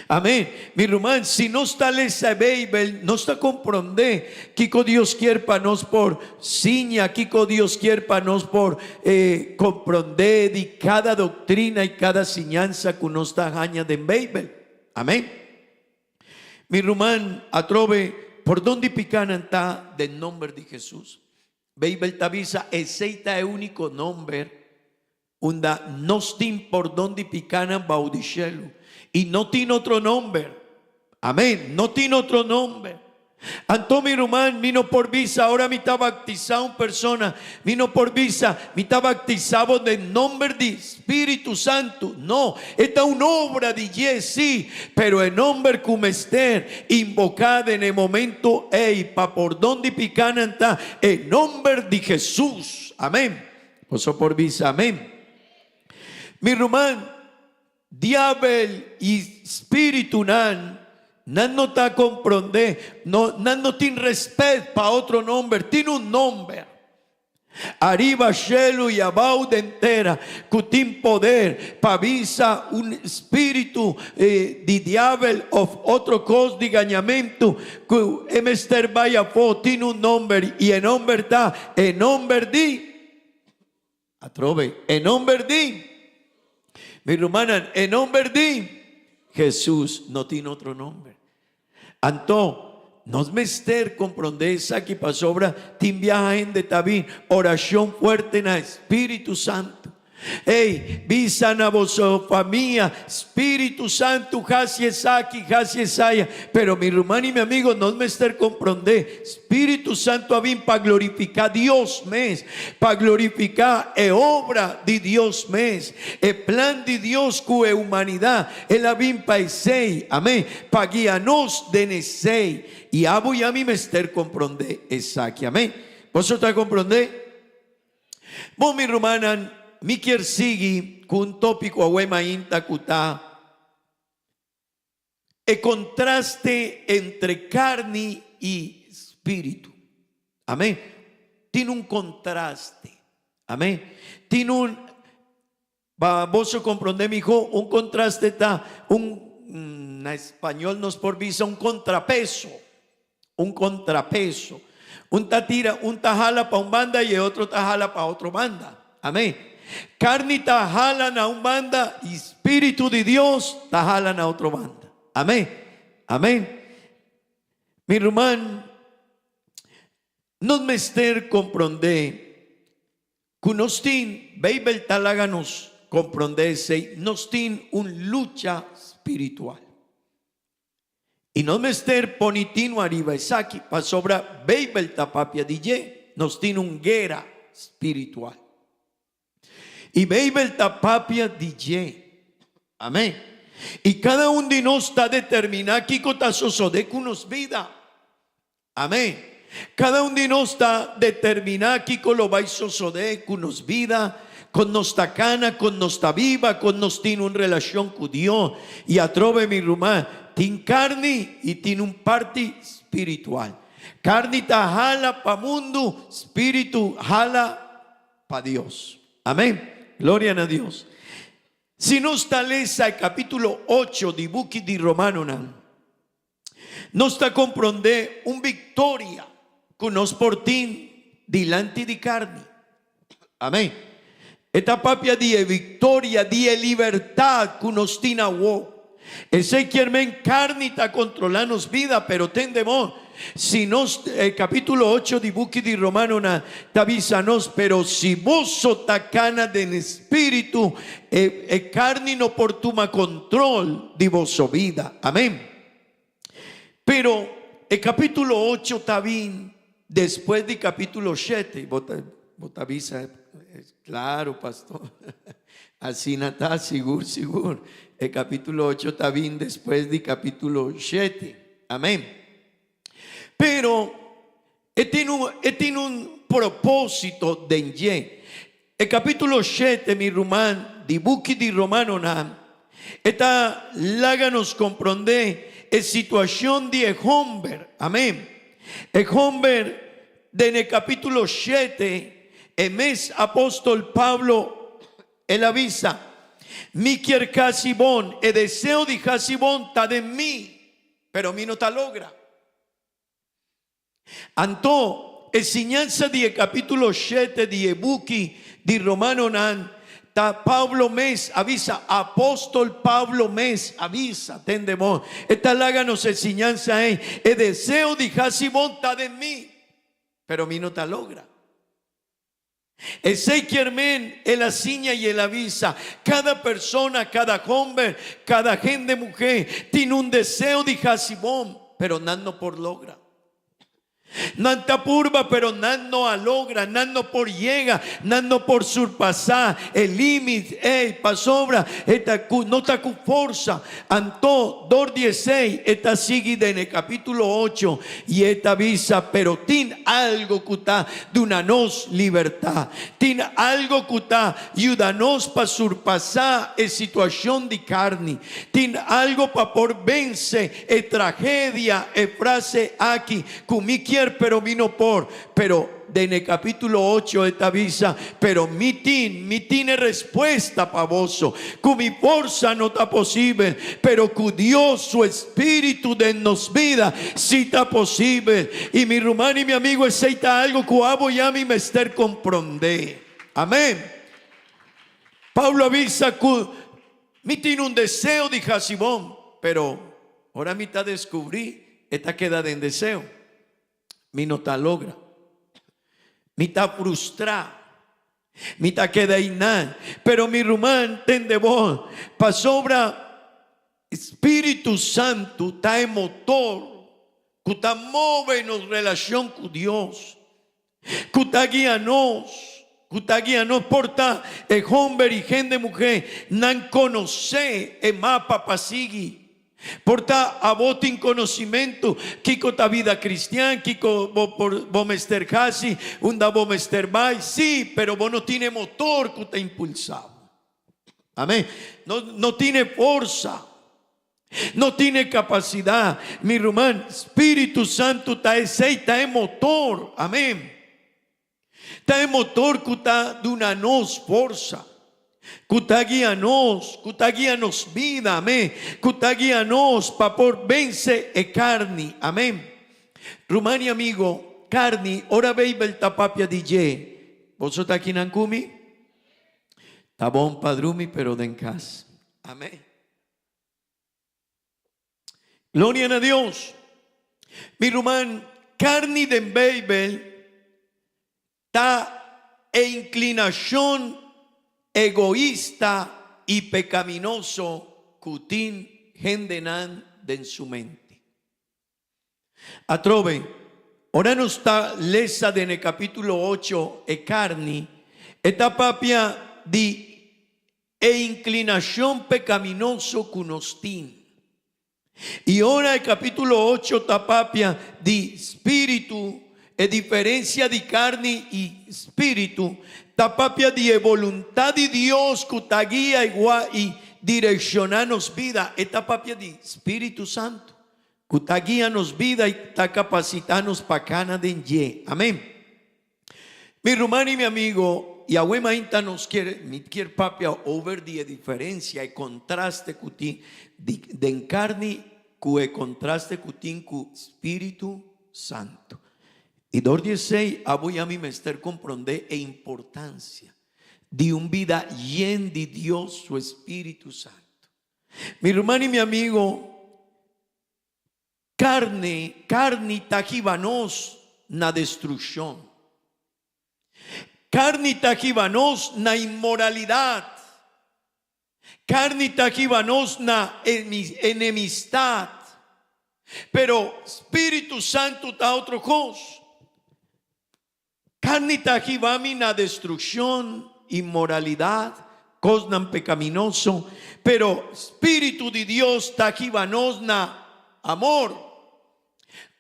Amén. Mi hermano, si no está lesa Bible, no está comprende Kiko Dios quiere para nos por ciña, Kiko Dios quiere para nos por comprender de cada doctrina y cada enseñanza que nos está gaña de Bible. Amén. Mi hermano, atrove por donde picanan está del nombre de Jesús. Bible tabisa ese único nombre, unda no stin por donde picanan baudishelu. Y no tiene otro nombre. Amén. No tiene otro nombre. Anto mi hermano, vino por visa. Ahora me está bautizado una persona. Vino por visa. Me está bautizado del nombre de Espíritu Santo. No. Esta es una obra de sí. Pero el nombre como esté invocada en el momento. Pa por donde pican está. El nombre de Jesús. Amén. Pasó por visa. Amén. Mi hermano. Diablo y espíritu no está comprende, no tiene respeto para otro nombre, tiene un nombre. Arriba cielo y abajo de entera, que tiene poder para visa un espíritu de diablo o otro cosa de engañamiento, que emester vaya fo, tiene un nombre y el nombre está, el nombre de, atrove, el nombre de. Mi hermana, en nombre de Jesús no tiene otro nombre. Anto, nos mester comprender esa que pasó obra, tin viaja en de tabín, oración fuerte en el Espíritu Santo. Visa na vos familia, Espíritu Santo, casi aquí, casi esaya. Pero mi hermano y mi amigo, no me esté comprender. Espíritu Santo ha venido para glorificar Dios mes, para glorificar obra de Dios mes, el plan de Dios con la humanidad. Él ha venido para ese, amén, para guiarnos de ese. Y abo y a mí me esté comprender esa aquí, amén. ¿Vosotros comprender? Vos mi hermana. Mi quiere seguir con un tópico a huema inta cuta el contraste entre carne y espíritu. Amén. Tiene un contraste. Amén. Tiene un, vos comprende, mi hijo, un contraste está, en español nos por visa un contrapeso. Un contrapeso. Un tatira, un tajala para un banda y el otro tajala para otro banda. Amén. Carne tajalan a un banda y Espíritu de Dios tajalan a otro banda. Amén. Amén. Mi hermano, no me esté comprender que nos tiene, Bible taláganos comprenderse, nos tiene un lucha espiritual. Y no me esté ponitino arriba esaki, para sobra Bible tapapia DJ, nos tiene un guerra espiritual. Y Bible tapapia DJ. Amén. Y cada uno de nosotros está determinado aquí con de nos vida. Amén. Cada uno de nosotros está determinado aquí con lo vais de con nos vida, con nuestra cana, con nuestra viva, con nos tiene una relación con Dios. Y atrove mi rumá, tiene carne y tiene un parte espiritual. Carne ta jala pa mundo, espíritu jala pa Dios. Amén. Gloria a Dios. Si no está lesa el capítulo 8 de Buki de Romano, no está comprende un victoria con nos portín delante de carne. Amén. Esta papia de victoria, de libertad con nos tina wo. Ese quien carne está controlando vida, pero tendemos. Si nos, el capítulo 8 de Buki de Romano avísanos, pero si vos sotacana del espíritu, carne no por toma control de vos vida. Amén. Pero el capítulo 8 está bien después del capítulo 7. Vos avisa, claro, pastor. Así no está, seguro. El capítulo 8 está bien después del capítulo 7. Amén. Pero tiene proposito denye. Il capitolo 7 mi roman di buchi di Romano nam. Esta laga nos comprende en situación de Ejomber. Amén. Ejomber de en el capítulo 7, el mes apóstol Pablo, él avisa, mi quier Jasibón, el deseo de Jasibón está de mí, pero mí no está logra. Anto, enseñanza de capítulo 7 de buki di Romano nan, ta Pablo mes avisa, apóstol Pablo mes avisa, tendemos. Esta laga nos enseñanza es, el deseo de Jasibón está de mí, pero mí no te logra. El Seikiermen, el asiña y el avisa. Cada persona, cada hombre, cada gente mujer tiene un deseo de Jasibón, pero nada por logra. Nanta purba, pero nano alogra, nano por llega, nano por surpasar el límite, pasobra, esta no está con fuerza. Anto 2:16, esta sigue en el capítulo 8 y esta avisa, pero tiene algo que está de una nos libertad, tiene algo que está ayudanos para surpasar la situación de carne, tiene algo para por vencer tragedia, frase aquí, mi quiere pero vino por, pero en el capítulo 8 esta avisa, pero mi tiene respuesta pavoso, con mi fuerza no está posible, pero con Dios su espíritu de nos vida si está posible. Y mi hermano y mi amigo es algo que abo ya mi mester comprende. Amén. Pablo avisa que mi tiene un deseo de Jasibón, pero ahora mi está descubrí esta queda en deseo. Mi no te logra, mi está frustrado, mi está queda inán, pero mi rumán tende vos, pa sobra Espíritu Santo, está en motor, que está mueve en relación con Dios, que está guianos, porta el hombre y gente mujer, nan conoce el mapa pasigi. Porta a vos tin conocimiento, Kiko ta vida cristiana, Kiko vos mester casi, unda vos mester vai, sí, pero vos no tiene motor que te impulsado. Amén. No tiene fuerza, no tiene capacidad. Mi román, Espíritu Santo está en motor. Amén. Está en motor que está de una nos fuerza. Cutaguíanos vida, amén. Cutaguíanos para por vence e carne, amén. Rumani amigo, carne, ora veis el tapapia DJ. ¿Vosotros aquí en Ancumi? Está bon padrumi, pero den casa. Amén. Gloria a Dios. Mi rumán, carne de Babel, está e inclinación egoísta y pecaminoso cutín gendenan de en su mente. Atrove, ahora no está lesa de en el capítulo 8 e carni, esta papia di e inclinación pecaminoso cunostín. Y ahora el capítulo 8 tapapia di espíritu e diferencia de carne y espíritu, tapapia de voluntad de Dios que ta guía igual y direccionarnos vida, esta papia de Espíritu Santo que ta guía nos vida y ta capacitarnos para cana de ye. Amén. Mi hermano y mi amigo, y abuela inta nos quiere, mi quiere papia over de diferencia y contraste cuti de encarni que contraste cutin cu Espíritu Santo. Y 2:16 voy a mi mester comprender e importancia de un vida llena de Dios su Espíritu Santo. Mi hermano y mi amigo, carne tajibanos na destrucción, carne tajibanos na inmoralidad, carne tajibanos na enemistad, pero Espíritu Santo está otro cosa. Carne tajibami na destrucción, inmoralidad, cosnan pecaminoso, pero Espíritu de Dios tajibanos na amor,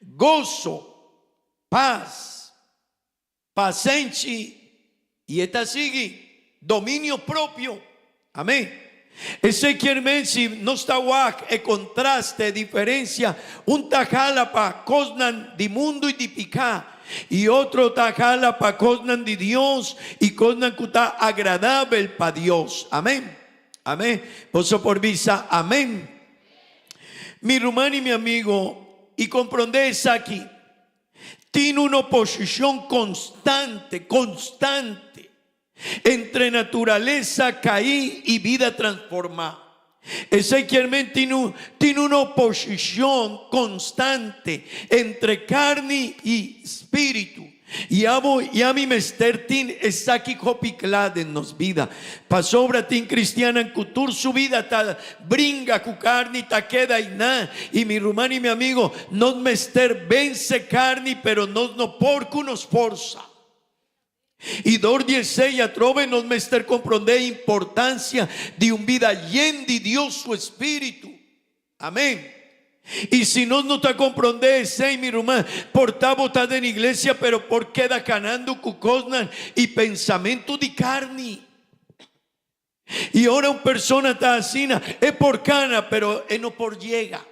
gozo, paz, paciência e esta sigue dominio propio. Amém. Ezequielmente no está guac e contraste, diferencia. Un tajala pa cosnan di mundo y di picá, y otro tajala pa cosnan di Dios y cosnan que está agradable pa Dios. Amén. Amén. Posso por visa. Amén. Mi hermano y mi amigo, y comprende eso aquí, tiene una oposición constante entre naturaleza caí y vida transformada. Ezequiel tiene una oposición constante entre carne y espíritu. Y a mi mester tin es aquí copiclad en nos vida. Pasobra tin cristiana en cultura su vida ta bringa cu carne ta queda y na. Y mi rumano y mi amigo, nos mester vence carne, pero nos no porco nos forza. Y dor 16 a trove nos mester comprender importancia de un vida llena de Dios su espíritu. Amén. Y si no te comprende, sei mi rumán, por estar en iglesia, pero por queda canando cucosnan y pensamiento de carne. Y ahora una persona está así, es por cana, pero es no por llega.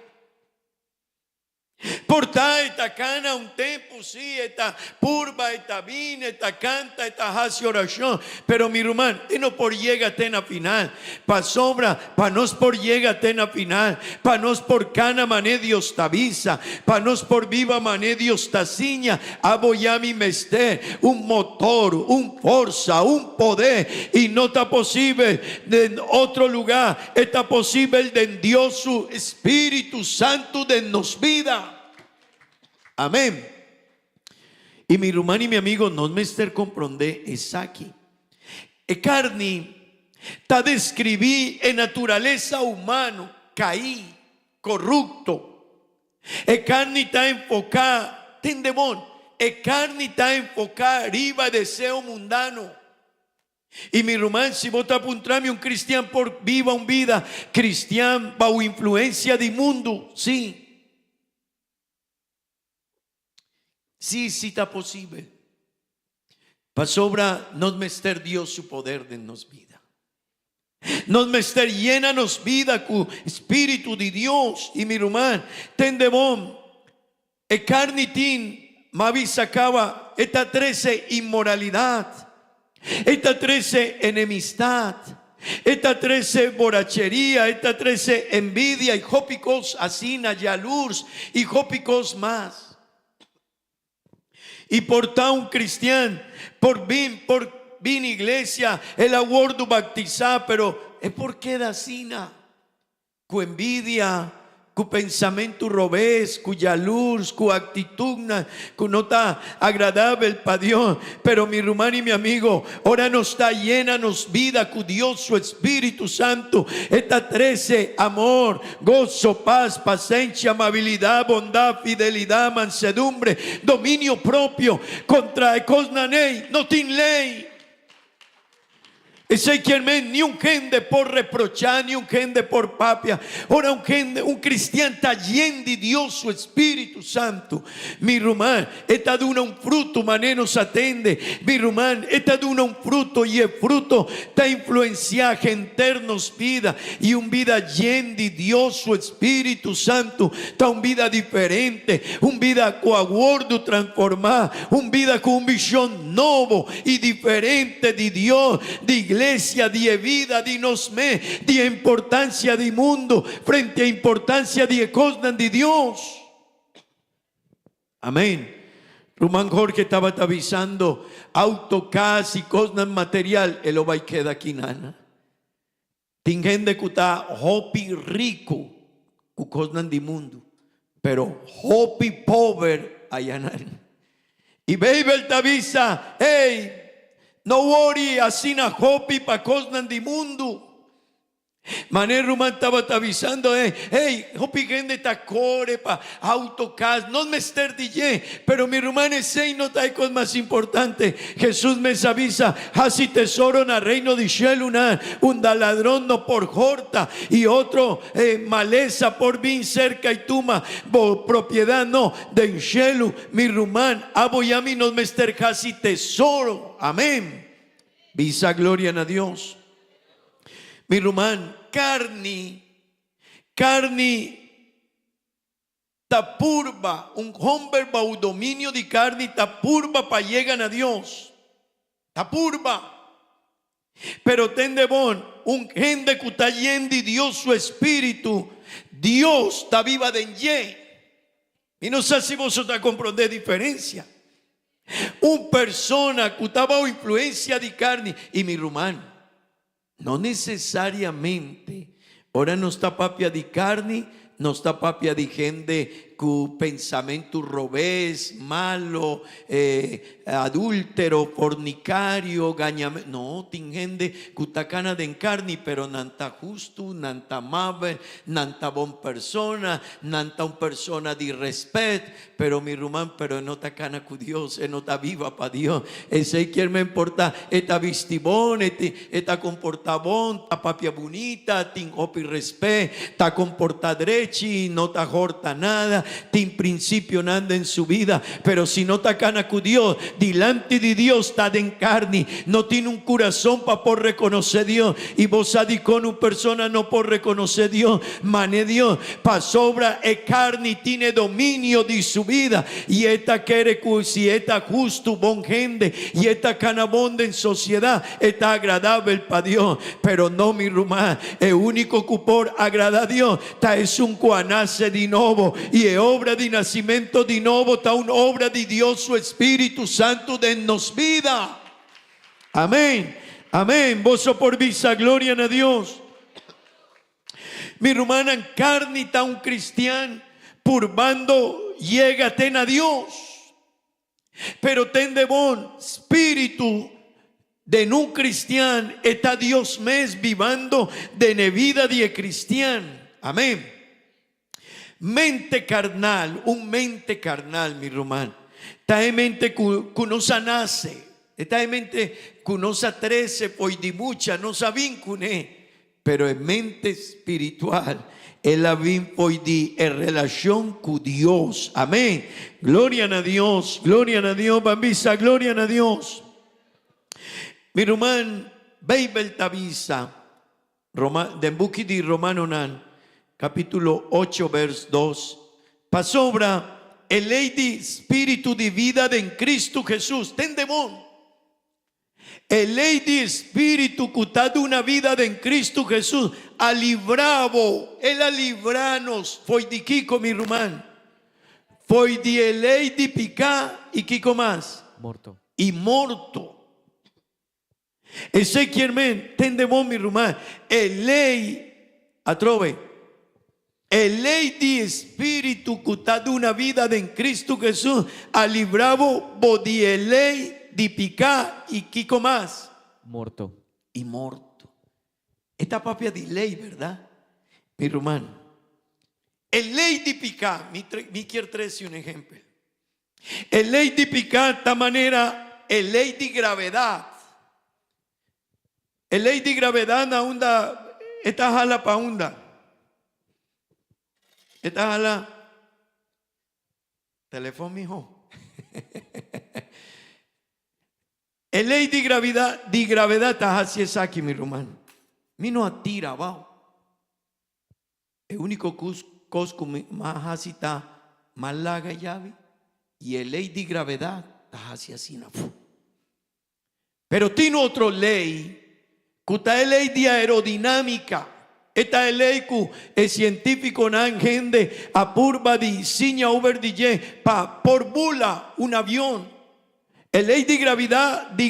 Por esta cana un tiempo, sí, esta purba, esta vina, esta canta, esta hace oración. Pero mi hermano, no por llega tena final. Pa sobra, pa nos por llega tena final. Pa nos por cana mané Dios tavisa. Pa nos por viva mané Dios taciña. Aboyami mester, un motor, un fuerza, un poder. Y no está posible de otro lugar. Está posible de Dios su Espíritu Santo de nos vida. Amén. Y mi hermano y mi amigo, no me esté comprende es aquí. E carne ta describí en naturaleza humano, caí, corrupto. E carne ta enfocada, tendemón. E carne ta enfocada arriba deseo mundano. Y mi hermano, si vos te apuntrame un cristiano por viva un vida cristiano bajo influencia de mundo, sí. Sí, está posible. Para sobra nos mester Dios su poder de nos vida. Nos mester llena nos vida con espíritu de Dios. Y mi hermano, tendebón, e carnitín, mavi sacaba, esta 13 inmoralidad, esta 13 enemistad, esta 13 borrachería, esta 13 envidia y jópicos asina, yalurs y jópicos más. Y por tal un cristiano, por bin iglesia, el aguardo bautizar, pero es porque da sina, cu envidia, cu pensamiento robés, cuya luz, cu actitud, cu no está agradable para Dios. Pero mi hermano y mi amigo, ahora nos está llena nos vida cu Dios su Espíritu Santo. Esta 13, amor, gozo, paz, paciencia, amabilidad, bondad, fidelidad, mansedumbre, dominio propio. Contra cosnanei no tiene ley. Ezequiel, ni un gente por reprochar, ni un gente por papia. Ahora un cristiano está lleno de Dios su Espíritu Santo. Mi rumán, esta de un fruto, mané nos atende. Mi rumán, esta de un fruto y el fruto está influenciando internos vida. Y un vida llena de Dios su Espíritu Santo. Está un vida diferente, un vida coaguardo transformada, un vida con un visión nuevo y diferente de Dios, de iglesia, de vida, de nosme, de importancia de mundo frente a importancia de cosas de Dios. Amén. Román Jorge estaba avisando autocas y cosas material, el obay queda aquí nana. Tingen de cuta hopi rico, cu cosas de mundo, pero hopi pobre allanan. Y Babel te avisa, hey, no worry, así na hopi pa cosnan di mundo. Mané Rumán estaba avisando, hey, hopi gente ta core pa autocas, no me ester DJ, pero mi Rumán es no hay cosas más importante. Jesús me avisa, así tesoro na reino de cielo, un ladrón no por horta y otro maleza por bien cerca y tuma, propiedad no de cielo, mi Rumán, aboyami no me ester casi tesoro, amén. Visa gloria a Dios. Mi Rumán, carne tapurba, un hombre bau dominio de carne tapurba pa llegan a Dios, tapurba. Pero ten de bon, un gente que está yendo y Dios su espíritu, Dios está viva de ye. Y no sé si vosotros comprendéis diferencia. Un persona que está bajo influencia de carne y mi Rumán. No necesariamente, ahora no está papia de carne, no está papia de gente cu pensamento robés, malo, adúltero, fornicario, gañame. No, tin gente cu tacana de carne, pero nanta justo, nanta amable, nanta bon persona, nanta un persona de respeto, pero mi Rumán, pero no tacana cu Dios, no está viva pa Dios. Ese quiere me importa, esta vistibón, esta comportabón, ta papia bonita, tin opi respeto, ta comporta drechi, no ta horta nada. En principio nada en su vida, pero si no está cana con Dios, delante de Dios está en carne, no tiene un corazón para por reconocer Dios, y vos con una persona no por reconocer Dios, mané Dios, pa sobra e carne tiene dominio de su vida, y esta quiere si está justo, bon gente, y esta canabonda en sociedad, está agradable para Dios, pero no mi Rumán, el único que por agrada a Dios, está es un cuanace de nuevo, y es obra de nacimiento de nuevo, está una obra de Dios, su Espíritu Santo de nos vida. Amén, amén. Vos por visa gloria a Dios. Mi hermana en carne está un cristiano, purbando, llega ten a Dios, pero ten de bon espíritu de un cristiano, está Dios mes vivando de vida de cristiano. Amén. Mente carnal, un mente carnal, mi Román. Está en mente que no se nace, está en mente que no se trece, pues di mucha, no saben que pero en mente espiritual, él había poi en relación con Dios. Amén. Gloria a Dios, bambisa, gloria a Dios. Mi Román, Bible tabisa, de buki di Romano nan. Capítulo 8, vers 2. Pasobra el ley de espíritu de vida de en Cristo Jesús. Ten demon. El ley de espíritu que está de una vida de en Cristo Jesús. A libravo. Él a libranos. Foi de Kiko mi Rumán. Foi de ley de picá y Kiko más. Morto. Y morto. Ese quien ten demon mi Rumán. El ley atrove. El ley de espíritu que está de una vida de en Cristo Jesús a libravo bodi el ley de picá y Kiko más morto y morto. Esta papia de ley, ¿verdad? Mi Román, el ley de picá, mi quiero traerse un ejemplo. El ley de picá de esta manera, el ley de gravedad. El ley de gravedad na onda, esta jala pa onda. Esta jala, teléfono mijo. El ley de gravedad está así es aquí mi Román. Mi no atira abajo. El único cosco más así está más larga llave y el ley de gravedad está así na. Pero tiene otra ley que está la ley de aerodinámica. Esta es ley que el científico nan gente a purba de siña over DJ pa por bula un avión. El ley de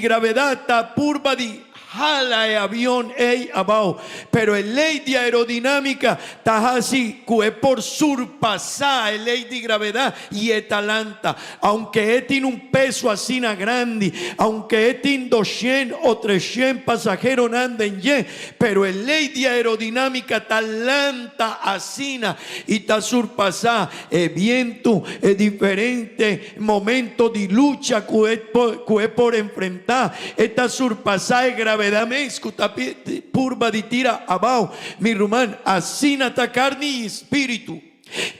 gravedad está purba de jala el avión abajo, pero el ley de aerodinámica está así que por surpasar el ley de gravedad y talanta, aunque tiene un peso así na grande, aunque tiene 200 o 300 pasajeros anden ye, pero el ley de aerodinámica talanta así y está surpasar el viento, es diferente momento de lucha que es por enfrentar, está surpasar el gravedad mescuta purba de tira abajo, mi rumán, así nata carne y espíritu.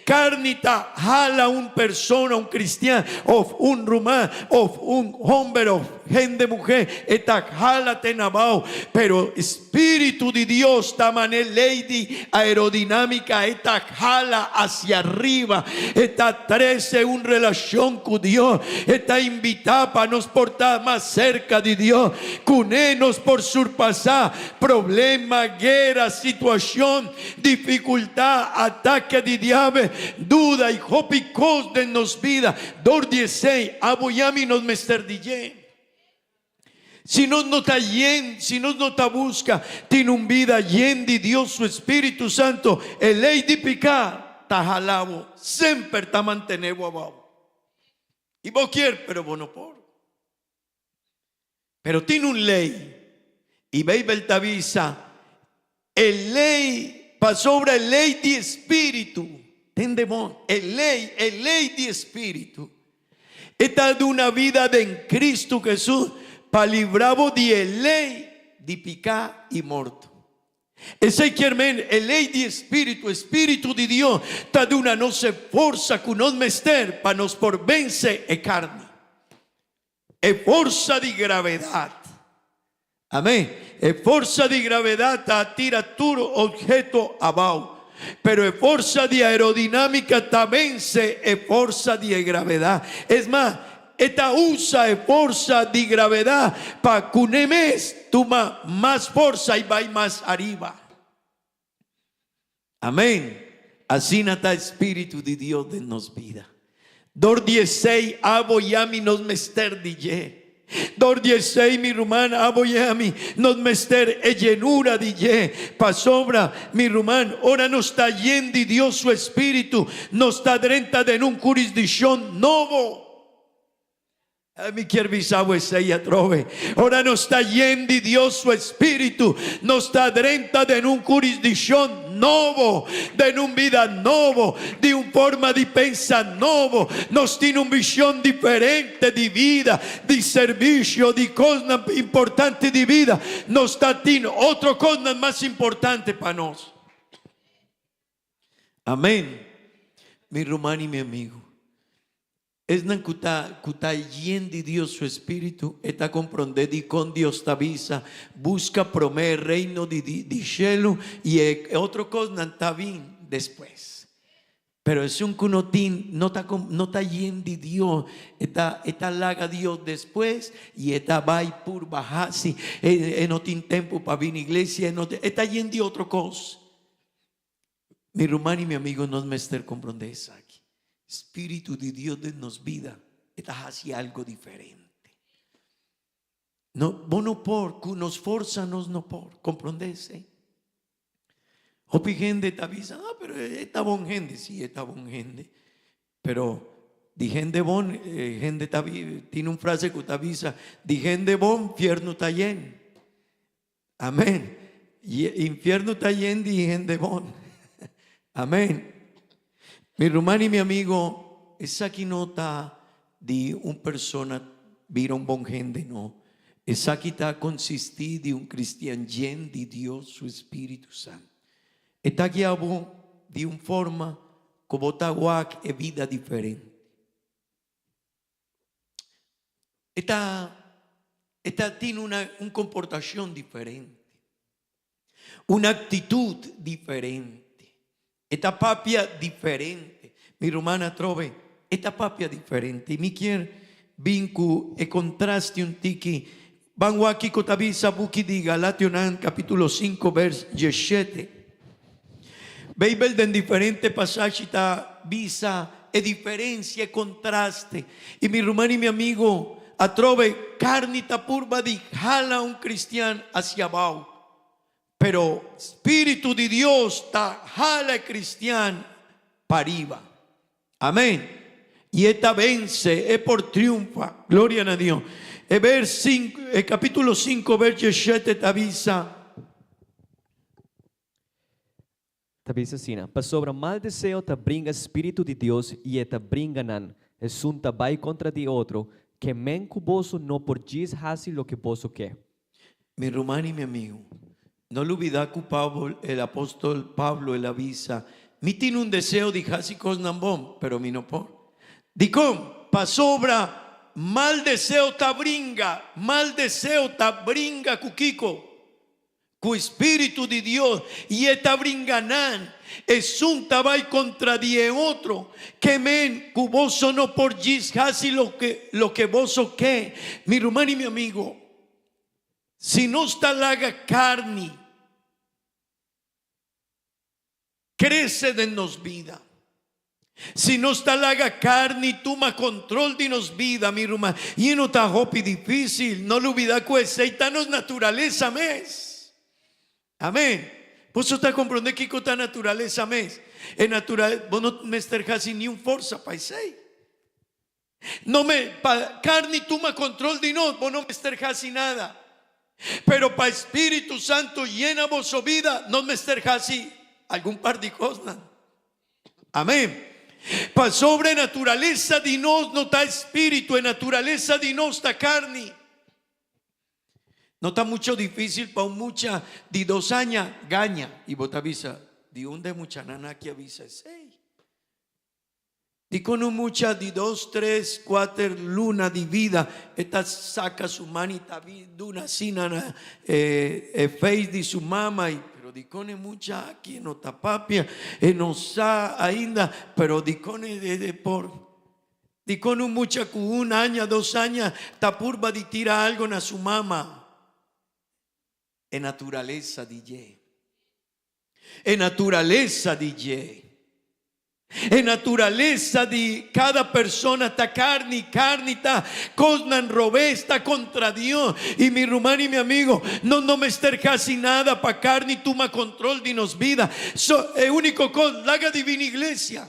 Carnita jala un persona, un cristiano, o un rumán, o un hombre, o gente mujer, esta jala tenabao, pero espíritu de Dios, tamane lady aerodinámica, esta jala hacia arriba, esta 13 una relación con Dios, esta invita para nos portar más cerca de Dios, cunenos por surpasar problema, guerra, situación, dificultad, ataque de diablo, duda y hopicos de nos vida, dor 16, aboyami nos mester DJ. Si nos nota yen, si nos nota busca, tiene un vida yen de Dios, su Espíritu Santo, el ley de picar, tajalabo, siempre ta mantenevo abajo. Y vos quieres, pero vos no por. Pero tiene un ley, y Beibel te avisa, el ley pasó sobre el ley de Espíritu. Entendemos, el ley de Espíritu. Esta de una vida de en Cristo Jesús, para librarnos de ley de picar y muerto. Ese que el ley de Espíritu, Espíritu de Dios, está de una no se forza con nos mester para nos por vence e carne. E forza de gravedad. Amén. E forza de gravedad ta tira tu objeto abajo. Pero es fuerza de aerodinámica también es fuerza de gravedad. Es más, esta usa es fuerza de gravedad para que un mes toma más fuerza y va más arriba. Amén. Así está el Espíritu de Dios de nos vida. Dor 16 abo yami nos mester DJ. Dor 16 mi rumán aboyami nos mester e llenura DJ pasobra mi rumán ora nos está yendo Dios su Espíritu nos está drenta de un jurisdicción novo. Mi quierbisabo ella trove. Ora nos está yendo Dios su Espíritu nos está drenta de un jurisdicción novo, de un vida novo, de una forma de pensar novo, nos tiene una visión diferente de vida, de servicio, de cosas importantes de vida, nos está tiene otra cosa más importante para nosotros. Amén. Mi hermano y mi amigo, es cuta lleno de Dios su Espíritu, está comprendendo y con Dios tavisa, busca prometer reino de cielo y otra cosa está bien después. Pero es un cunotín, no está lleno de Dios, está laga Dios después y está va por bajar, si no tiene tiempo para venir a la iglesia, está lleno de otra cosa. Mi hermano y mi amigo, no me estén comprender eso aquí. Espíritu de Dios de nos vida, está hacia algo diferente. No, vos no por, que nos forza nos no por, comprendese. Hopi gente te avisa, pero está bon gente, sí, está bon gente. Pero di gente bon, gente tiene una frase que te avisa, di gente bon, infierno está lleno. Amén. Y infierno está lleno de gente bon. Amén. Mi hermano y mi amigo, esa aquí nota de una persona vira un bon gente, no. Esa aquí está consistir de un cristiano lleno de Dios, su Espíritu Santo. Está aquí de una forma como taguac es vida diferente. Esta tiene una comportación diferente, una actitud diferente. Esta papia diferente. Mi hermana trove, esta papia diferente. Y mi quiere vincu e contraste un tiki. Vango aquí cotavisa buki di Galationan capítulo 5 vers 17. Bible en diferente pasaje ta visa e diferencia e contraste. Y mi hermano y mi amigo, a trove carne purba di jala un cristiano hacia abajo. Pero Espíritu de Dios ta jala cristiano para arriba. Amén. Y esta vence es por triunfa. Gloria a Dios. Capítulo 5, verso 7 te avisa. Tabisa sina, pa sobra mal deseo ta bringa Espíritu de Dios e eta bringanan, es un tabay contra de otro, que men cuboso no por diz hasi lo que boso que. Mi hermano y mi amigo, no lo olvida que el apóstol Pablo el avisa, mi tiene un deseo de hasi cosnambón, pero mi no por. Dicom, pa sobra mal deseo ta bringa cuquico. Cu Espíritu de Dios y eta bringanan es un tabay contra die otro que men cuboso no por gis hasi lo que boso que. Mi hermano y mi amigo, si no está laga carne crece de nos vida. Si no está laga carne toma control de nos vida, mi hermano. Y no está hopi difícil, no lo olvida que seitanos naturaleza mes. Amén. Vos está comprender que esta naturaleza mes. Es natural, vos no me esterjas ni un fuerza paisei. No me carne toma control de nos, vos no me esterjas nada. Pero para Espíritu Santo llena vos su vida, no me esterjas algún par de cosas. Amén. Para sobrenaturaleza de nos no está espíritu, en naturaleza de nos está carne. No está mucho difícil para mucha de 2 años gaña y vos te avisa de un de mucha nana que avisa 6. Di con un mucha de 2, 3, 4 luna de vida esta saca su manita de una sinana face de su mamá y pero di con mucha aquí no está papia no sa ainda pero di con de por di con un mucha con 1 año 2 años ta purba de tira algo na su mamá. En naturaleza DJ. En naturaleza DJ. En naturaleza de cada persona está carne está cosnan robé está contra Dios. Y mi hermano y mi amigo, no me estar casi nada para carne toma control de nos vida. El único cosa, laga divina iglesia.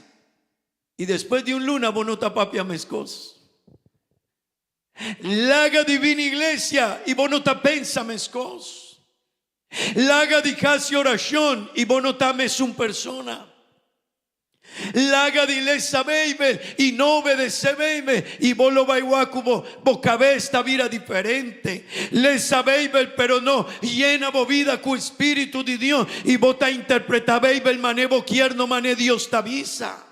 Y después de un luna vos no tapapia mescos. Laga divina iglesia y vos no tapensa mescos. Laga di casi oración y vos no tames un persona. Laga di lesa baby y no obedece baby y vos lo baiwacubo vos cabeza vira diferente. Lesa baby pero no llena vos vida con Espíritu de Dios y vos ta interpreta baby el mané vos quier no mané Dios te avisa.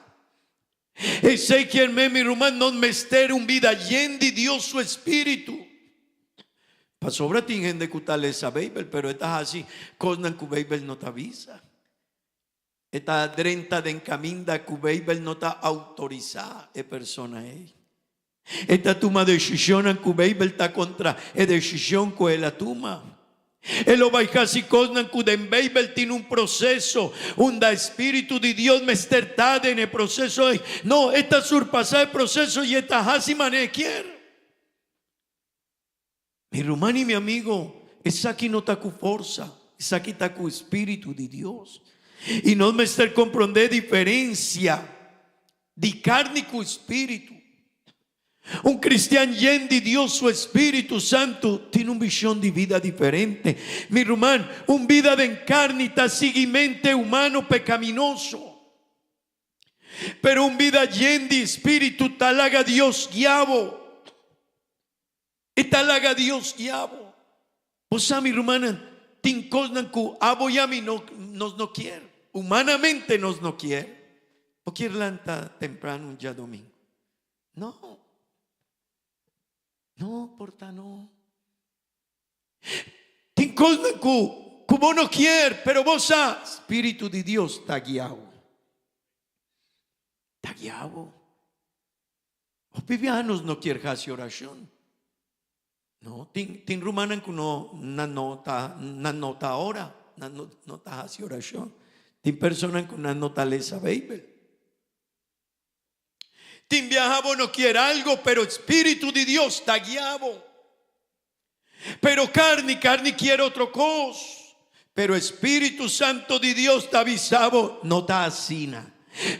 Y sé quien mi rumano no me estere un vida llena de Dios su Espíritu. Pa sobra tingen de cutale esa Bible, pero esta así, cosnan que Bible no te avisa. Esta drenta de encaminda que Bible no te autoriza e persona Esta toma decisión que Bible está contra e decisión que la toma. E lo vai casi cosnan que den Bible tiene un proceso, un da Espíritu de Dios me estertade en el proceso. No, esta surpasa el proceso y esta así mané quiere. Mi hermano y mi amigo, esa aquí no está con fuerza, esa aquí está con Espíritu de Dios. Y no me está comprender diferencia de carne y con Espíritu. Un cristiano lleno de Dios, su Espíritu Santo, tiene una visión de vida diferente. Mi hermano, una vida de carne está seguimente humano pecaminoso. Pero una vida llena de Espíritu, talaga Dios guiabo. Y talaga Dios guiabo. Pues a mi hermana, tin cosnan que abo y a mí no quiere. Humanamente no quiere. ¿O quiere lanta temprano un día domingo? No. No, porta no. Tin cosnan que vos no quiere, pero vos a Espíritu de Dios está guiado. Está guiado. Los pibianos no quieren hacer oración. No, tin rumanan que no nota ahora, no hace oración. Tin personas que no nota lesa Bible. Tim viajavo no quiere algo, pero Espíritu de Dios está guiado. Pero carne quiere otra cosa. Pero Espíritu Santo de Dios está avisado, no está asina.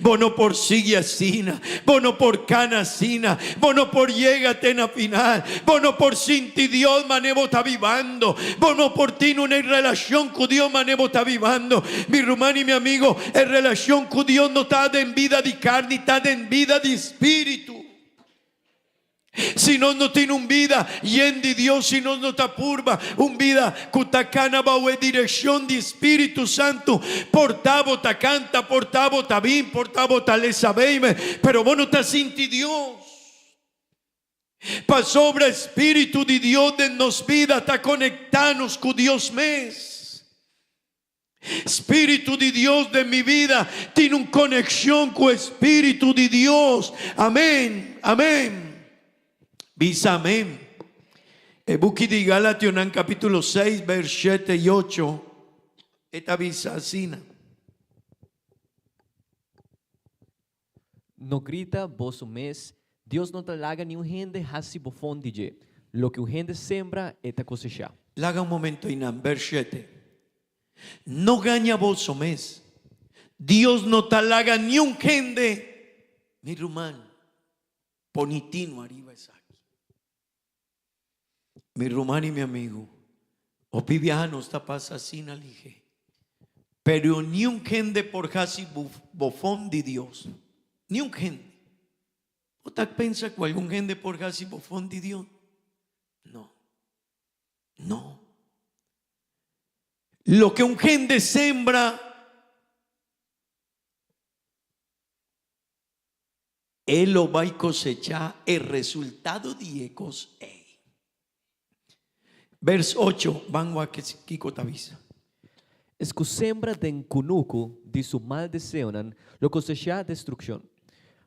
Vos no por sigue asina, vos no por cana asina, vos no por llégate en la final, vos no por sin ti Dios manevo está vivando, vos no por ti una relación con Dios manevo está vivando. Mi hermano y mi amigo, en relación con Dios no está en vida de carne, está en vida de espíritu. Si no tiene un vida llena de Dios, si no está purva, un vida cutacana bajo dirección de Espíritu Santo, portavo ta canta, portavo ta bien, portavo ta le sabeime, pero vos no estás sin ti Dios. Pa sobra Espíritu de Dios de nos vida, está conectados con Dios mes. Espíritu de Dios de mi vida tiene una conexión con Espíritu de Dios. Amén, amén. Dice amén. El buque de Galatas en capítulo 6, versos 7 y 8. Esta visa así. No grita vos un mes, Dios no te laga ni un gente hasi bofón DJ. Lo que un gente sembra, eta cosecha. Laga un momento Inán, verso 7. No gaña vos un mes. Dios no te laga ni un gente. Mi rumán, ponitino arriba esa. Mi rumano y mi amigo, o viviano está pasa sin alige, pero ni un gente por casi bofón de Dios, ni un gente. ¿O te piensa que algún gente por casi bofón de Dios? No, no. Lo que un gente sembra, él lo va a cosechar el resultado de ecos. Verso 8, van a que Kiko tavisa. Es que sembra den cunuco de su mal deseonan, lo cosecha destrucción.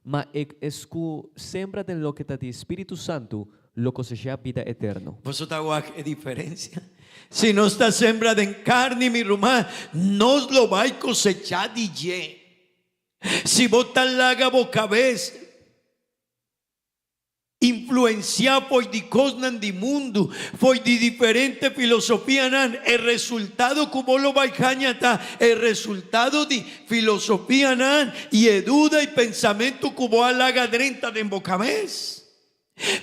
Ma es que sembra den lo que está de Espíritu Santo, lo cosecha vida eterno. Vosotros qué diferencia. Si no está sembra en carne, mi rumá, no lo va a cosechar DJ. Si vos tan laga boca vez, influenciado por de cosas del mundo, por de diferente filosofía, el resultado como lo va a cañar, el resultado de filosofía y duda y pensamiento como alaga 30 de boca vez.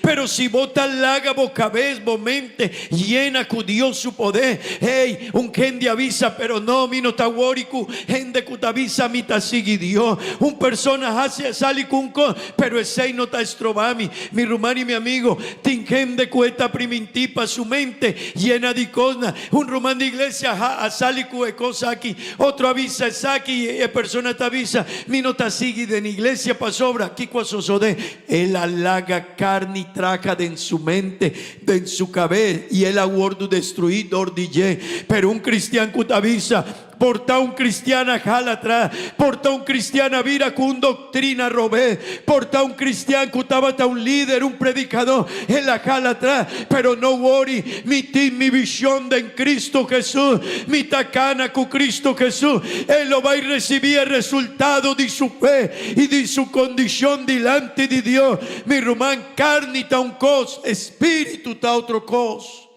Pero si vos tan laga boca vez, vos mente llena con Dios su poder. Hey, un gente avisa, pero no, mi no está woriku, gente que te avisa, mi ta sigue Dios. Un persona hace sale con con, pero ese no está estrobami. Mi rumano y mi amigo, tin gente que está primitiva, su mente llena de cosas. Un rumano de iglesia sale con cosa aquí, otro avisa es aquí, y persona te avisa, mi no está sigue de la iglesia pa sobra, aquí cuaso de el alaga carne ni traca de en su mente, de en su cabeza, y el aguardo destruidor DJ. Pero un cristiano que te avisa, porta un cristiana jala atrás, porta un cristiana vira con doctrina robé, porta un cristiano que estaba un líder, un predicador, en la jala atrás. Pero no worry, mi visión de en Cristo Jesús, mi tacana con Cristo Jesús, él lo va a recibir el resultado de su fe y de su condición delante de Dios. Mi román, carne está un cos, espíritu está otro cos.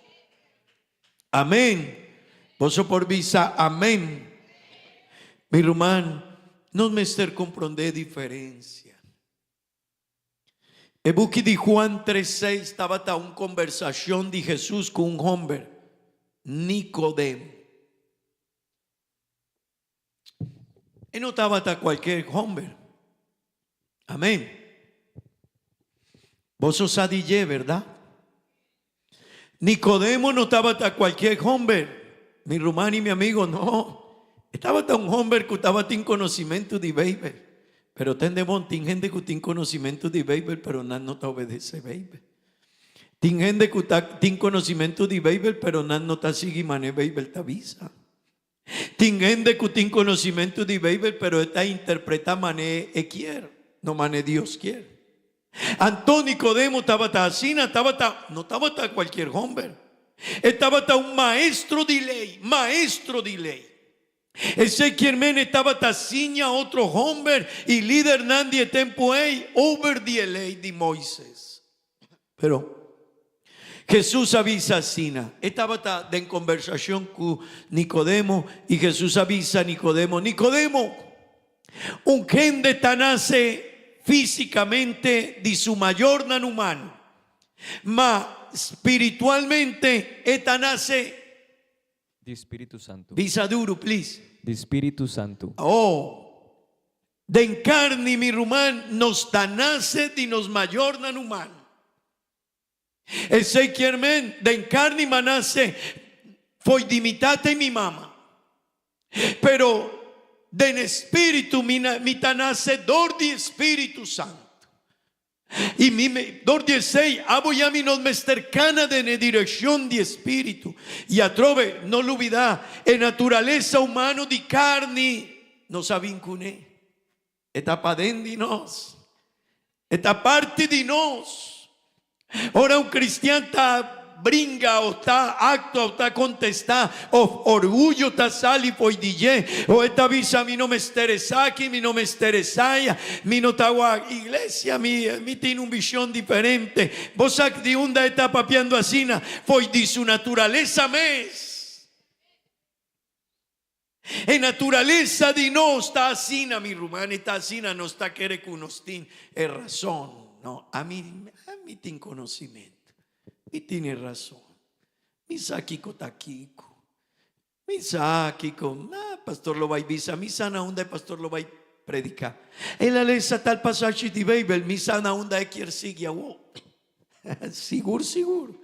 Amén. Vos por visa, amén. Mi hermano, no me esté comprender diferencia. El buque de Juan 3:6 estaba una conversación de Jesús con un hombre, Nicodemo. Él no estaba hasta cualquier hombre. Amén. Vos sos adillé, ¿verdad? Nicodemo no estaba hasta cualquier hombre. Mi rumano y mi amigo, no. Estaba tan un hombre que estaba sin conocimiento de Bible. Pero tenemos gente que tiene conocimiento de Bible, pero no te obedece Bible. Tiene gente que tiene conocimiento de Bible, pero no te sigue mané Bible te avisa. Tiene gente que tiene conocimiento de Bible, pero está interpreta mané quiere, no mané Dios quiere. Antonio Nicodemo estaba así, no estaba cualquier hombre. Estaba un maestro de ley, Ezequiel men estava tacinha outro homem e líder nandie tempo ei over the lei de Moisés. Pero Jesús avisa Sina. Estaba en conversación con Nicodemo y Jesús avisa a Nicodemo. Nicodemo, un gente nace físicamente de su mayor nan humano, ma espiritualmente esta nace De Espíritu Santo. visa duro, please. De Espíritu Santo. Oh, de encarni mi rumán nos nace de nos mayor nan humano. Ezequiel men de encarni manase foi dimitate mi mama, pero de espíritu mi tanase dor di Espíritu Santo. Y mi dor 16 abo ya mi nos mestercana de dirección de espíritu y atrove no lo olvida en naturaleza humano di carni nos avincune etapa de nos esta parte de nos. Ora un cristiano está brinca o está acto o está contesta o orgullo está sali poi DJ o esta visa mi no me esteresa aquí mi no me esteresa mi no tawa iglesia mi tiene un visión diferente vos de unda está papiando asina poi di su naturaleza mes en naturaleza di no está asina mi rumana está asina no está quere que unos tin es razón. No, a mí tiene conocimiento, y tiene razón. Mi saquico taquico, mi saquico, pastor lo va a visa, mi sana onda pastor lo va a predicar. En la ley tal pasaje de Bible, mi sana onda quiere seguir a Sigur. Sigur,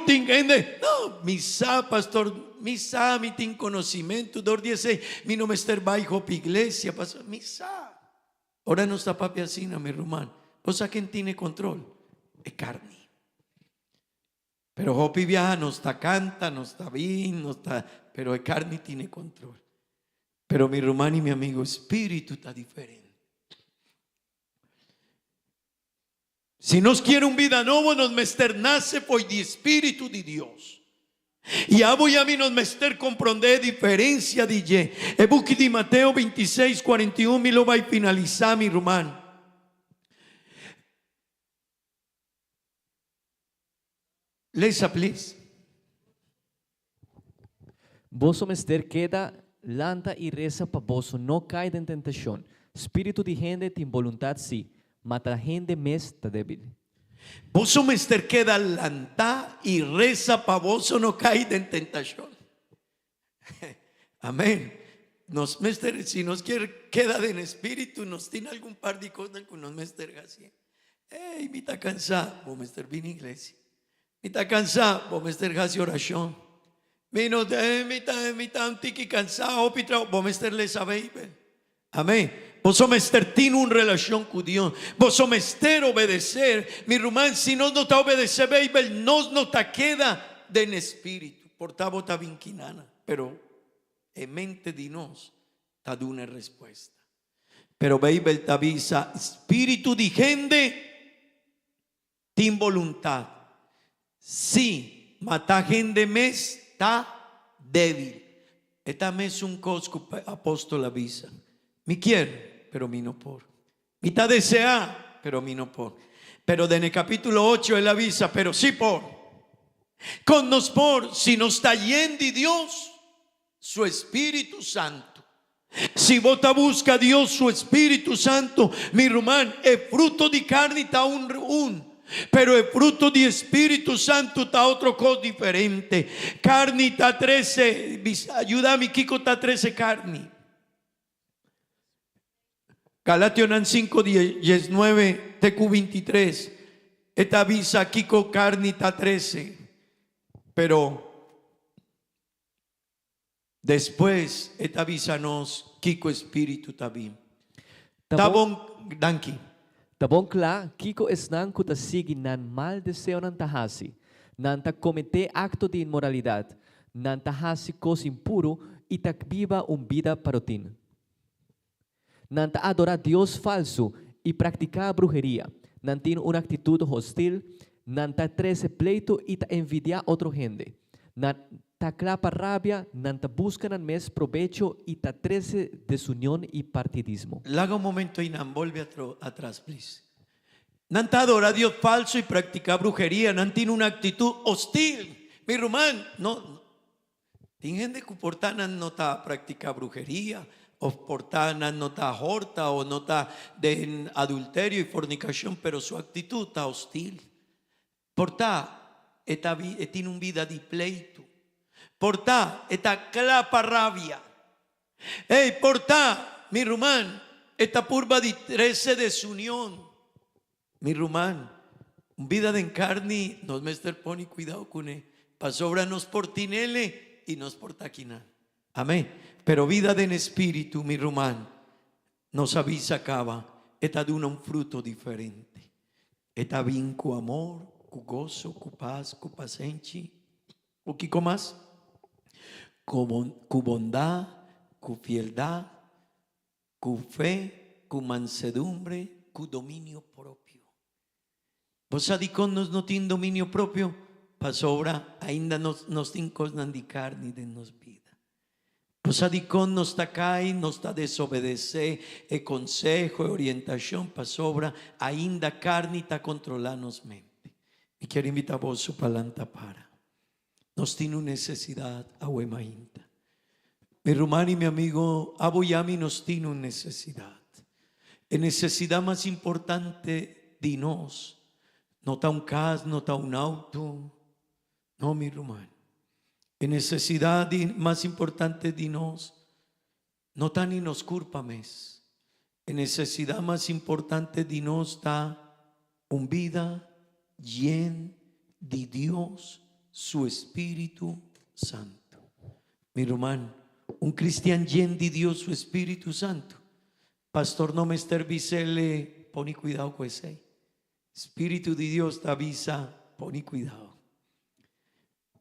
no, mi sa pastor, mi sa mi tiene conocimiento. Dor 16, mi no me estar bajo iglesia, pastor, mi sa. Ahora no está papi así, mi rumán. O sea, ¿quién tiene control? Es carne. Pero Hopi viaja, no está canta, no está bien, no está, pero es carne tiene control. Pero mi rumán y mi amigo, espíritu está diferente. Si nos quiere un vida nueva, nos mester nace por el espíritu de Dios. Y a voy a mí nos mester comprender diferencia de ye. El buque de Mateo 26, 41 me lo va a finalizar mi rumán. Lesa, please. Vosso mester queda lanta y reza pa vosso no cae en tentación. Espíritu de gente tin voluntad sí, mata gente mes ta débil. Vosso mester queda lanta y reza pa vosso no cae en tentación. Amén. Nos mester, si nos quiere queda en espíritu, nos tiene algún par de cosas que nos mester así. Hey, me está cansado, vos mester bien iglesia. Me está cansado, vos mester hace oración. Me está un tiki cansado, vos mester le sabe. Amén. Vos somester tiene una relación con Dios. Vos somester obedecer. Mi rumán, si no te obedece, baby, no te queda en espíritu. Portavo ta vinquinana. Pero en mente de nos ta de una respuesta. Pero baby, te avisa, espíritu de gente, tin voluntad. Sí, mata gente mes está débil. Esta mes un cosco apóstol avisa. Mi quiere, pero mi no por. Mi está desea, pero mi no por. Pero en el capítulo 8 él avisa, pero sí por. Con nos por, si nos está yendo Dios, su Espíritu Santo. Si vos te busca Dios, su Espíritu Santo, mi rumán, el fruto de carne está pero el fruto de Espíritu Santo está otro cosa diferente. Carne está 13, ayúdame Kiko, está 13 carne. Galatians 5, 19, TQ 23. Esta avisa Kiko carne está 13. Pero después esta avisa nos Kiko Espíritu también. Tabon danki. Tabong kla, kiko esnan kuta sigi nan mal deseo nan tahasi, nan ta comete acto de inmoralidad, nan tahasi cos impuro y tak viva vida parotin. Nan ta adora Dios falso y practica brujería, nan tiene una actitud hostil, nan ta trece pleito y ta envidia otro gente, nan ta clapa rabia, nanta buscan mes provecho y ta trece desunión y partidismo. Laga un momento y volve atrás, please. Nanta adora a Dios falso y practica brujería, nan tiene una actitud hostil. Mi román, no. Tienen de que portanan no ta practica brujería, o portanan no ta horta, o no ta de adulterio y fornicación, pero su actitud está hostil. Porta, tiene un vida de pleito. Porta, esta clapa rabia. Porta, mi román, esta purba de 13 desunión. Mi román, vida de encarni, nos mester poni cuidado con él. Pasobra nos portinele y nos portaquinan. Amén. Pero vida de en espíritu, mi román, nos avisa acaba. Esta de un fruto diferente. Esta vinco amor, cu gozo, cu paz, cu paciente. ¿O qué más? Cu bondad, cu fieldad, cu fe, cu mansedumbre, cu dominio propio. Vos adiconos no tienen dominio propio, pasobra ainda nos tin cosnan di carne de nos vida. Vos adicon nos ta cai, nos ta desobedecer, consejo, orientación, pasobra ainda carne ta controlarnos mente. Y quiero invitar a vos su palanta para. Nos tiene una necesidad a Huemainta. Mi hermano y mi amigo Aboyami nos tiene una necesidad. La necesidad más importante de nos. No está un cas, no está un auto. No, mi hermano. La necesidad más importante de nos. No está ni nos culpames. La necesidad más importante de nos está un vida llena de Dios. Su Espíritu Santo. Mi hermano, un cristiano lleno de Dios, su Espíritu Santo. Pastor, no me esтерvisele, poni cuidado con ese. Espíritu de Dios te avisa, poni cuidado.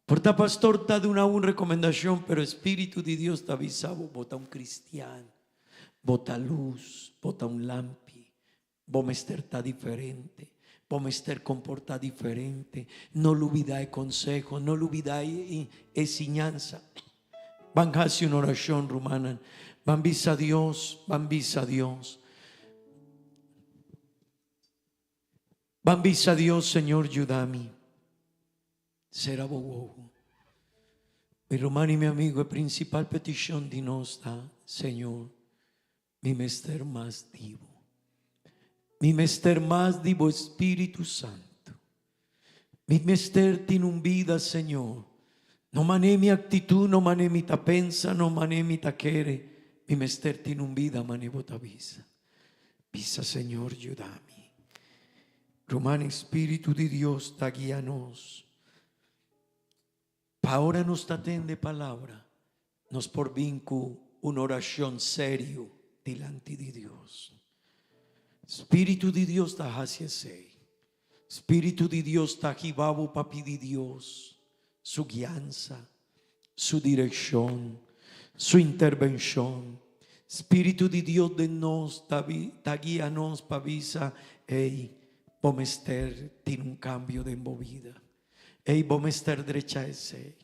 Porta pastor, te da una recomendación, pero Espíritu de Dios te avisa, bota un cristiano, bota luz, bota un lampi, vos me está diferente. Pomester comporta diferente, no lo olvidáis consejo, no lo olvidáis enseñanza. Van a hacer una oración romana, van a Dios, van a Dios. Van a Dios, Señor, ayúdame. Será bobo. Mi hermano y mi amigo, la principal petición de nos da, Señor, mi mester más vivo. Mi mester más divo Espíritu Santo. Mi mester tiene un vida, Señor. No mané mi actitud, no mané mi ta pensa, no mané mi ta quiere. Mi mester tiene un vida, mané bota visa. Visa, Señor, ayúdame. Romano Espíritu de Dios, ta guíanos. Pa ahora nos atende palabra. Nos por vincu una oración serio delante de Dios. Espíritu de Dios está hacia sí. Espíritu de Dios está aquí, babo papi de Dios. Su guianza, su dirección, su intervención. Espíritu de Dios de nos, está guíanos para visa. Bomester tiene un cambio de movida. Bomester derecha ese.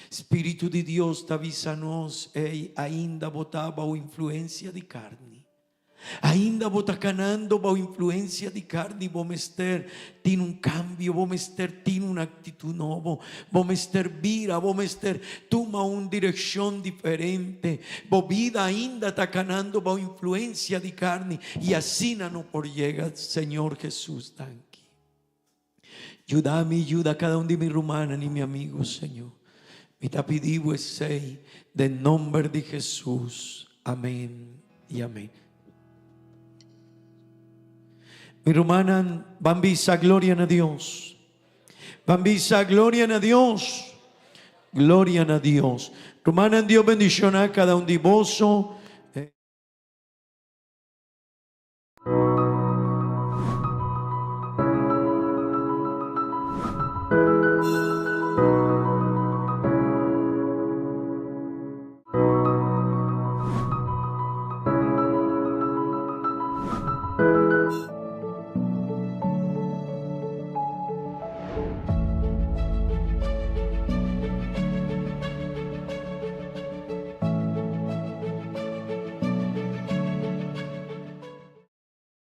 Espíritu de Dios está avisanos. Ainda botaba o influencia de carne. Ainda botacanando bajo influencia de carne, bomester tiene un cambio, bomester tiene una actitud nueva, bomester vira, bomester toma una dirección diferente, vida ainda tacanando bajo influencia de carne y así no por llega Señor Jesús, tanque. Ayúdame, ayuda a cada uno de mis hermanos y mi amigo, Señor. Mi tapidivo es sei, del nombre de Jesús. Amén y amén. Mi hermana, bambisa, gloria a Dios. Bambisa, gloria a Dios. Gloria a Dios. Hermana, Dios bendición a cada un de vos.